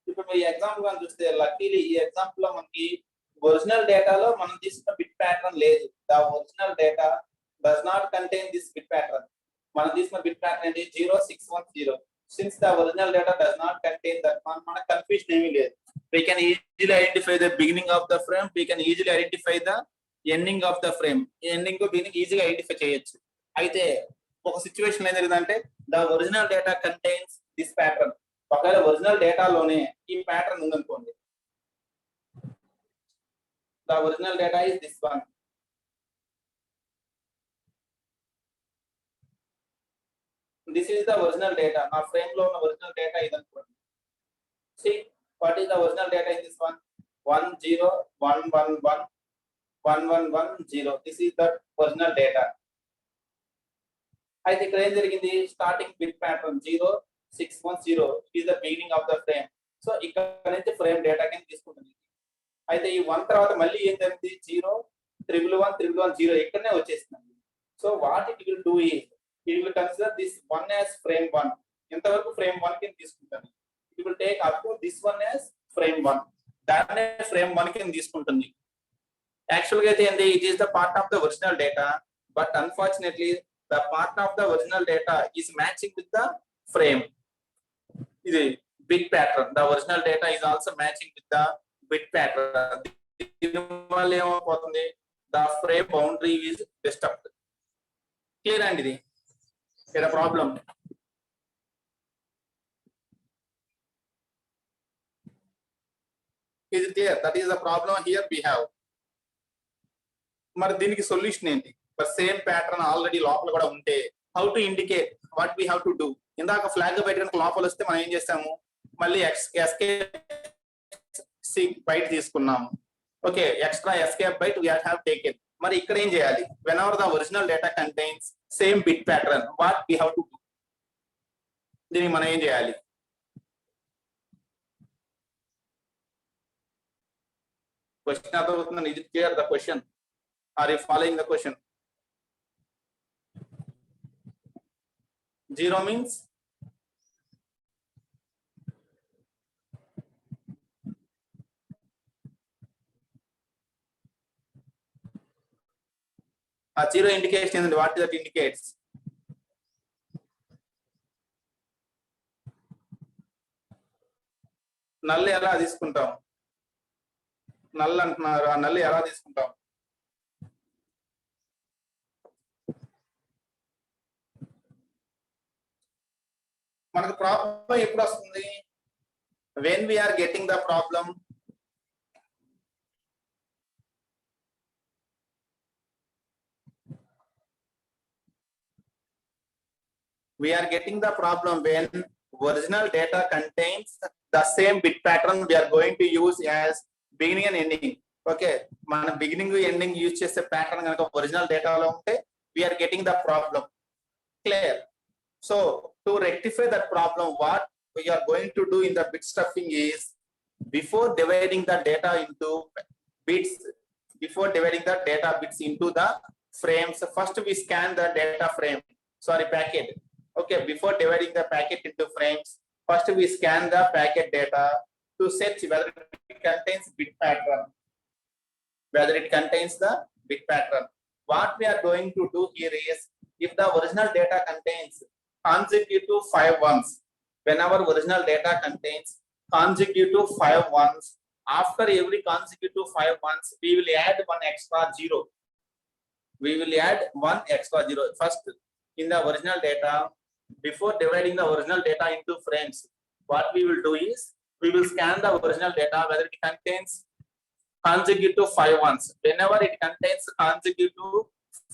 ఇప్పుడు ఈ ఎగ్జాంపుల్ గా చూస్తే లక్కీలీ ఈ ఎగ్జాంపుల్ లో మనకి ఒరిజినల్ డేటాలో మనం తీసుకున్న బిట్ ప్యాటర్న్ లేదు. The original data does not contain this bit pattern. మనం తీసుకున్న బిట్ ప్యాటర్న్ ఏంటి? 0610. Since the original data does not contain that, మనకు కన్ఫ్యూజన్ ఏమీ లేదు. We can easily identify the beginning of the frame. We can easily identify the ending of the frame. Ending కు beginning ఈజీగా identify చేయొచ్చు. అయితే ఒక situation ఏం జరిగిందంటే the original data contains this pattern. ఒకవేళ ఒరిజినల్ డేటాలోనే ఈ ప్యాటర్న్ ఉందనుకోండి, the original data is this one. This is the original data. Now frame lo ఉన్న original data idanukondi. See what is the original data in this one? 1 0 1 1 1 1 1 1 0. This is the original data. అయితే ఇక్కడ ఏం జరిగింది, starting bit pattern 0 6 1 0 is the beginning of the frame. So ఇక్కడ నుంచి frame data కింద తీసుకుంటుంది. అయితే ఈ 1 తర్వాత మళ్ళీ ఏం జరిగింది, 0 1 1 1 1 0 ఇక్కడనే వచ్చేసింది. So what it will do is it will consider this 1 as frame 1. ఇంతవరకు ఫ్రేమ్ 1 కింద తీసుకుంటాను. It will take up to this 1 as frame 1. దాన్నే ఫ్రేమ్ 1 కింద తీసుకుంటుంది. యాక్చువల్ గా అయితే ఏంది, it is the part of the original data, but unfortunately the part of the original data is matching with the frame. ఇది bit pattern. The original data is also matching with the bit pattern. దీనివల్ల ఏమైపోతుంది, the frame boundary is disturbed. Clear అండి? ఇది ఇక్కడ problem. Is it clear? That is the problem here we have. మరి దీనికి solution ఏంటి? Same pattern already లోపల కూడా ఉంటే how to indicate what we have to do. ఇందాక ఫ్లాగ్ బయట కనుక లోపల వస్తే మనం ఏం చేస్తాము, మళ్ళీ ఎస్కేప్ బయట తీసుకున్నాము. Okay, extra escape byte we have taken. మరి ఇక్కడ ఏం చేయాలి, whenever the original data contains same bit pattern what we have to do. దీనికి మనం ఏం చేయాలి? క్వశ్చన్ అర్థమవుతుందండి? ఇది clear the question? Are you following the question? 0 means a zero indication and what that indicates. Null ఎలా తీసుకుంటాం? Null అంటున్నారు, ఆ నల్ ఎలా తీసుకుంటాం? మనకు ప్రాబ్లం ఎప్పుడు వస్తుంది, when we are getting the problem when original data contains the same bit pattern we are going to use as beginning and ending. Okay, మన beginning ending యూజ్ చేసే ప్యాటర్న్ కనుక ఒరిజినల్ డేటాలో ఉంటే we are getting the problem. Clear? So to rectify that problem, what we are going to do in the bit stuffing is, before dividing the data into bits, into the frames, first we scan the data frame, packet. Okay, before dividing the packet into frames, first we scan the packet data to search whether it contains bit pattern. What we are going to do here is, if the original data contains consecutive 5 ones, whenever original data contains consecutive 5 ones, after every consecutive 5 ones we will add one extra zero. First, in the original data, before dividing the original data into frames, what we will do is, we will scan the original data whether it contains consecutive 5 ones. Whenever it contains consecutive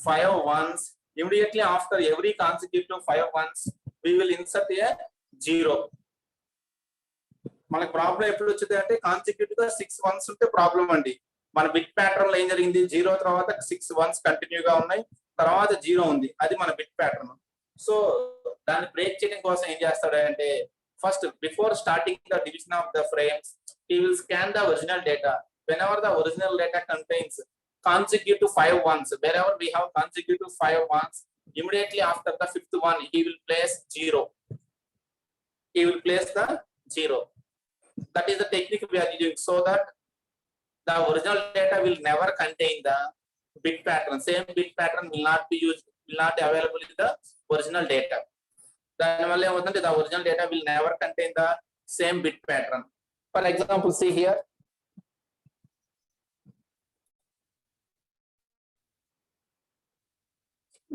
5 ones, immediately after every consecutive 5 ones we will insert a zero. మనకి problem ఎప్పుడు వచ్చింది అంటే, consecutive గా 6 ones ఉంటే problem అండి. మన bit pattern లో ఏం జరిగింది, 0 తర్వాత 6 ones కంటిన్యూగా ఉన్నాయి, తర్వాత 0 ఉంది, అది మన బిట్ ప్యాటర్న్. సో దాన్ని బ్రేక్ చేయడం కోసం ఏం చేస్తాడు అంటే, first before starting the division of the frames he will scan the original data. Whenever the original data contains consecutive 5 ones, wherever we have consecutive 5 ones, immediately after the 5th one he will place 0. That is the technique we are using, so that the original data will never contain the bit pattern. Same bit pattern will not be available in the original data. దానివల్ల ఏమవుతుందంటే, the original data will never contain the same bit pattern. For example, see here,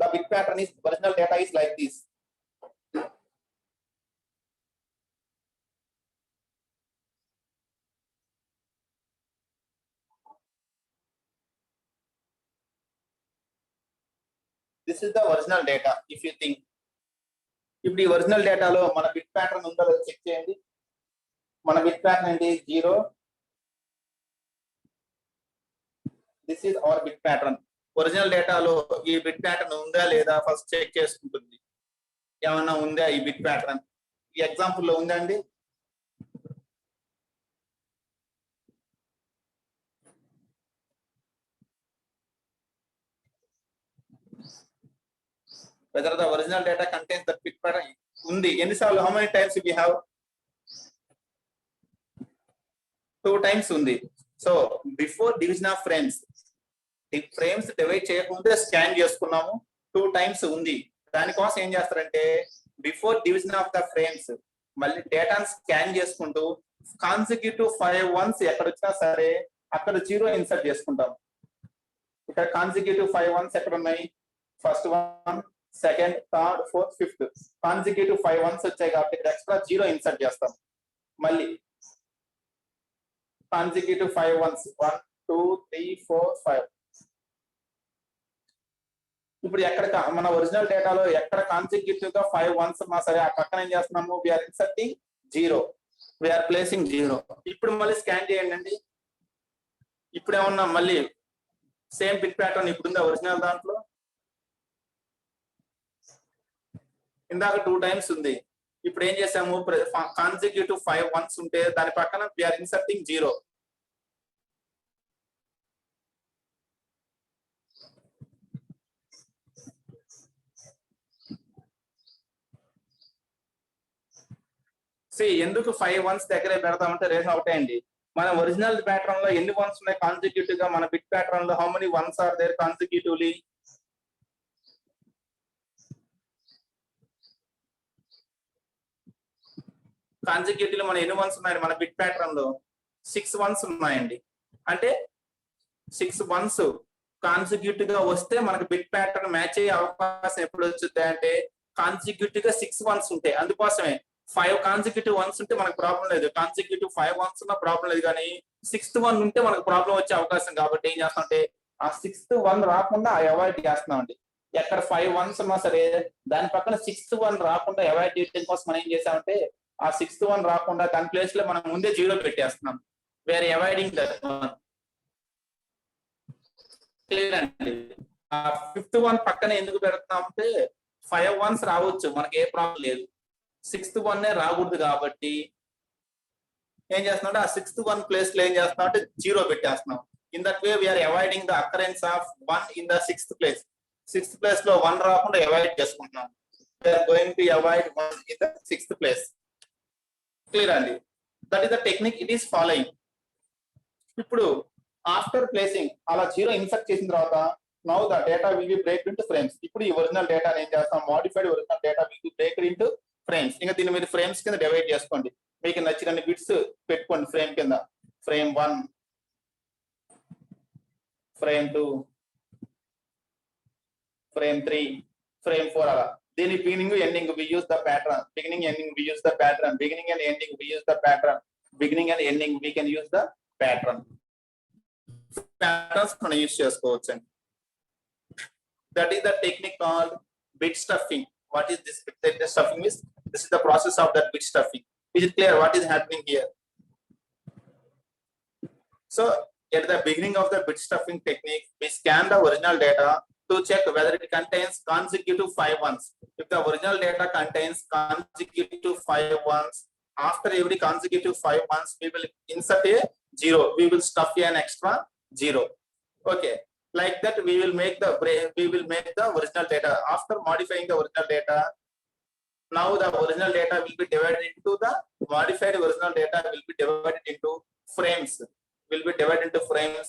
the bit pattern is, original data is like this. This is the original data. If you think, ఇప్పుడు ఈ original డేటాలో మన bit pattern ఉందో లేదో check చేయండి. మన bit pattern ఏంటి 0. This is our bit pattern. Original డేటాలో ఈ బిట్ ప్యాటర్న్ ఉందా లేదా ఫస్ట్ చెక్ చేసుకుంటుంది. ఏమన్నా ఉందా ఈ బిట్ ప్యాటర్న్? ఈ ఎగ్జాంపుల్ లో ఉందండి. whether the original data contains the bit pattern ఉంది. ఎన్నిసార్లు how many times we have? 2 times ఉంది. So before division of frames, ఈ ఫ్రేమ్స్ డివైడ్ చేయకముందే స్కాన్ చేసుకున్నాము. 2 times ఉంది. దానికోసం ఏం చేస్తారంటే before division of the frames మళ్ళీ డేటాను స్కాన్ చేసుకుంటూ కాన్సిక్యూటివ్ 5 ones ఎక్కడ వచ్చినా సరే అక్కడ 0 ఇన్సర్ట్ చేసుకుంటాం. ఇక్కడ కాన్సిక్యూటివ్ 5 ones ఎక్కడ ఉన్నాయి? First 1, second, third, fourth, fifth consecutive 5 ones వచ్చాయి కాబట్టి ఇక్కడ ఎక్స్ట్రా 0 ఇన్సర్ట్ చేస్తాం. మళ్ళీ కాన్సిక్యూటివ్ 5 ones 1, 2, 3, 4, 5. ఇప్పుడు ఎక్కడ మన ఒరిజినల్ డేటాలో ఎక్కడ కాన్సిక్యూటివ్ గా 5 ones ఉన్నా సరే ఆ పక్కన ఏం చేస్తున్నాము? We're inserting 0, we're placing 0. ఇప్పుడు మళ్ళీ స్కాన్ చేయండి అండి. ఇప్పుడు ఏమన్నా మళ్ళీ సేమ్ బిట్ ప్యాటర్న్ ఇప్పుడుందా ఒరిజినల్ దాంట్లో? ఇందాక 2 times ఉంది. ఇప్పుడు ఏం చేసాము? కాన్సిక్యూటివ్ 5 ones ఉంటే దాని పక్కన వీఆర్ ఇన్సర్టింగ్ 0. ఎందుకు 5 ones దగ్గరే పెడతామంటే రీజన్ ఒకటే అండి. మన ఒరిజినల్ ప్యాటర్న్ లో ఎన్ని ones ఉన్నాయి కాన్సిక్యూటివ్ గా? మన బిట్ ప్యాటర్న్ లో how many ones are there consecutively? Consecutive మన ఎన్ని ones ఉన్నాయి మన బిట్ ప్యాటర్న్ లో? 6 ones ఉన్నాయండి. అంటే 6 ones కాన్సిక్యూటివ్ గా వస్తే మనకి బిట్ ప్యాటర్న్ మ్యాచ్ అయ్యే అవకాశం ఎప్పుడు వచ్చింది అంటే కాన్సిక్యూటివ్ గా 6 ones ఉంటాయి. అందుకోసమే 5 కాన్సిక్యూటివ్ ones ఉంటే మనకు ప్రాబ్లం లేదు. కాన్సిక్యూటివ్ 5 ones ఉన్నా ప్రాబ్లం లేదు, కానీ 6th one ఉంటే మనకు ప్రాబ్లం వచ్చే అవకాశం. కాబట్టి ఏం చేస్తామంటే ఆ 6th one రాకుండా అవాయిడ్ చేస్తున్నాం అండి. ఎక్కడ 5 ones ఉన్నా సరే దాని పక్కన 6th one రాకుండా అవాయిడ్ చేయడం కోసం మనం ఏం చేసామంటే ఆ 6th one రాకుండా దాని ప్లేస్ లో మనం ముందే 0 పెట్టేస్తున్నాం. వేరే అవాయిడింగ్ దట్ వన్. క్లియర్ అండి. ఆ 5th one పక్కన ఎందుకు పెడుతున్నాం అంటే 5 ones రావచ్చు, మనకి ఏ ప్రాబ్లం లేదు. 6th one రాకూడదు కాబట్టి ఏం చేస్తున్నాం అంటే ఆ 6th one ప్లేస్ లో ఏం చేస్తున్నాం అంటే 0 పెట్టేస్తున్నాం. In that way we're avoiding the occurrence of 1 in the 6th place. 6th place లో 1 రాకుండా అవాయిడ్ చేసుకుంటున్నాం. We're going to avoid 1 in the 6th place. Clear అండి. That is the technique it is following. ఇప్పుడు after placing అలా 0 insert చేసిన తర్వాత now the data will be breaked into frames. ఇప్పుడు ఈ ఒరిజినల్ డేటా ఏం చేస్తాం? Modified original data will be breaked into frames. ఇంకా దీన్ని మీరు ఫ్రేమ్స్ కింద డివైడ్ చేసుకోండి. మీకు నచ్చిన బిట్స్ పెట్టుకోండి ఫ్రేమ్ కింద. ఫ్రేమ్ 1, ఫ్రేమ్ 2, ఫ్రేమ్ 3, ఫ్రేమ్ 4 అలా. దీని beginning ending we use the pattern. Beginning ending we use the pattern. Beginning and ending we use the pattern. Beginning and ending we can use the pattern. Patterns మనం use చేసుకోవచ్చు. That is the technique called bit stuffing. What is this bit stuffing? This is the process of that bit stuffing. Is it clear what is happening here? So at the beginning of the bit stuffing technique, we scan the original data to check whether it contains consecutive 5 ones. If the original data contains consecutive 5 ones, after every consecutive 5 ones, we will insert a 0. We will stuff an extra 0. Okay. Like that, we will make the original data. After modifying the original data, now the original data will be divided into the modified original data will be divided into frames. Will be divided into frames,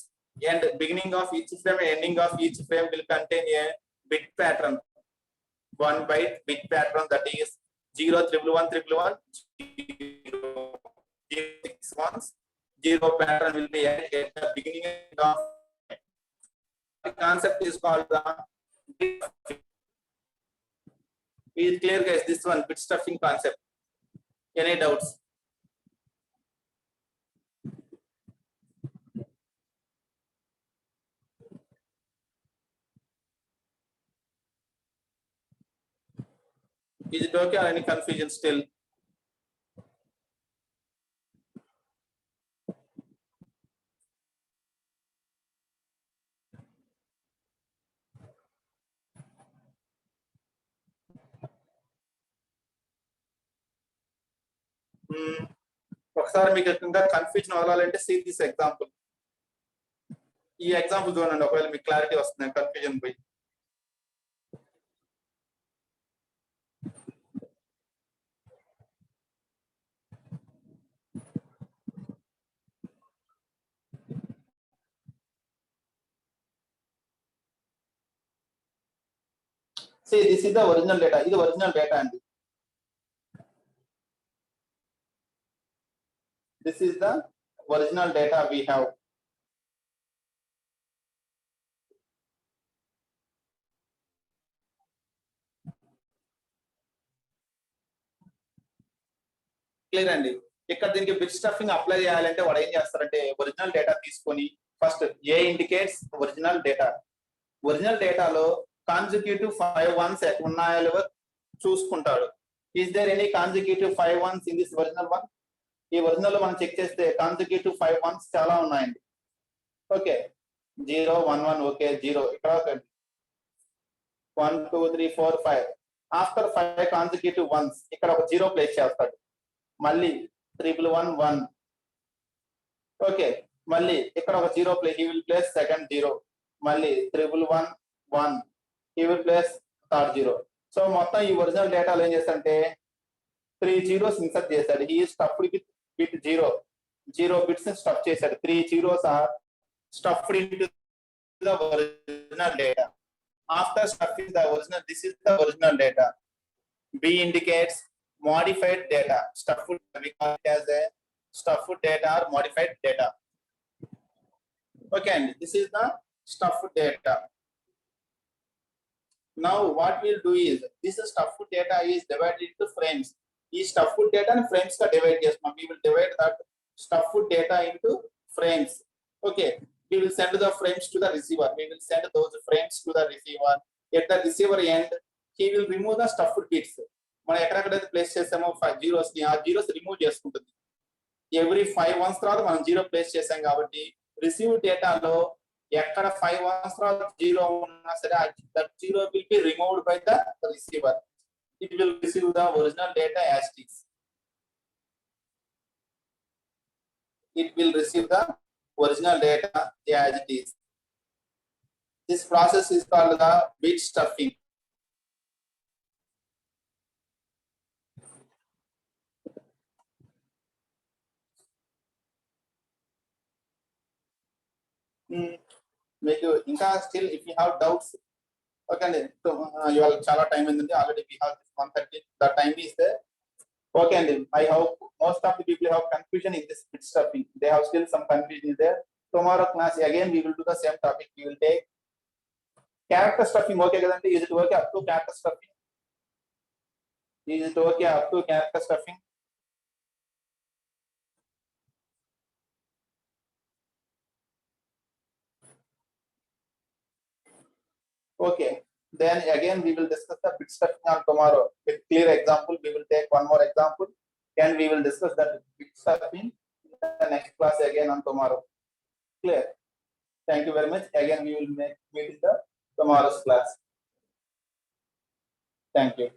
and beginning of each frame and ending of each frame will contain a bit pattern. 1 byte bit pattern, that is 0 1 1 1 1 0 6 ones. 0 pattern will be added at the beginning of. The concept is called the bit stuffing. Is clear, guys? This one, bit stuffing concept. Any doubts? Is it okay or any confusion still? ఒకసారి మీకు ఇంకా confusion అవ్వాలంటే see this example. ఈ example చూడండి, ఒకవేళ మీకు clarity వస్తుంది confusion పోయి. See, this is the original data. ఇది ఒరిజినల్ డేటా అండి. This is the original data we have. Clear అండి. ఇక్కడ దీనికి బిట్ స్టఫింగ్ అప్లై చేయాలంటే వాడు ఏం చేస్తారంటే ఒరిజినల్ డేటా తీసుకొని first a indicates original data. Original డేటాలో కాన్సిక్యూటివ్ 5 1s ఉన్నాయో లేవో చూసుకుంటాడు. Is there any consecutive 5 1s in this original one? ఈ ఒరిజినల్ లో మనం చెక్ చేస్తే కాన్సిక్యూటివ్ 5 1s చాలా ఉన్నాయండి. ఓకే, 0 1 1 ఓకే 0 ఇక్కడ 1 2 3 4 5. ఆఫ్టర్ 5 కాన్సిక్యూటివ్ 1s ఇక్కడ ఒక 0 ప్లేస్ చేస్తాడు. మళ్ళీ 1 1 1. ఓకే, మళ్ళీ ఇక్కడ ఒక 0 place, he will place second 0. మళ్ళీ 1 1 1, he will place third 0. So మొత్తం ఈ ఒరిజినల్ డేటాలో ఏం చేస్తాడంటే 3 zeros ఇన్సర్ట్ చేశాడు. He stuffed with bit 0 bits stuff చేశాడు. 3 zeros are stuffed into the original data. After stuffing the original, this is the original data. B indicates modified data. Stuffed, we call it as a stuffed data or modified data. Okay, and this is the stuffed data. Now what we'll do is this stuffed data is divided into frames. This stuffed data and frames ka divide chestam. We will divide that stuffed data into frames. Okay, we will send the frames to the receiver. We will send those frames to the receiver. At the receiver end, he will remove the stuffed bits. మనం ఎక్కడెక్కడైతే place చేసామో 5 zeros ని ఆ zeros remove చేసుకుంటుంది. Every 5 1s తర్వాత మనం 0 place చేసాం కాబట్టి రిసీవ్ డేటాలో ఎక్కడ 5 1s తర్వాత 0 ఉన్నా సరే that 0 will be removed by the receiver. It will receive the original data as it is. It will receive the original data as it is. This process is called the bit stuffing. మీకు ఇంకా still if you have doubts, okay అండి. ఇవాళ చాలా time అయిందండి already. We have 1:30 the time is there. Okay అండి, I hope most of the people have confusion in this bit stuffing. They have still some confusion is there. Tomorrow class again we will do the same topic. We will take character stuffing. Okay కదండి? Is it okay up to character stuffing? Is it okay up to character stuffing? Okay, then again we will discuss the bit stuffing on tomorrow with clear example. We will take one more example and we will discuss that bit stuffing in the next class again on tomorrow. Clear? Thank you very much. Again we will meet in the tomorrow's class. Thank you.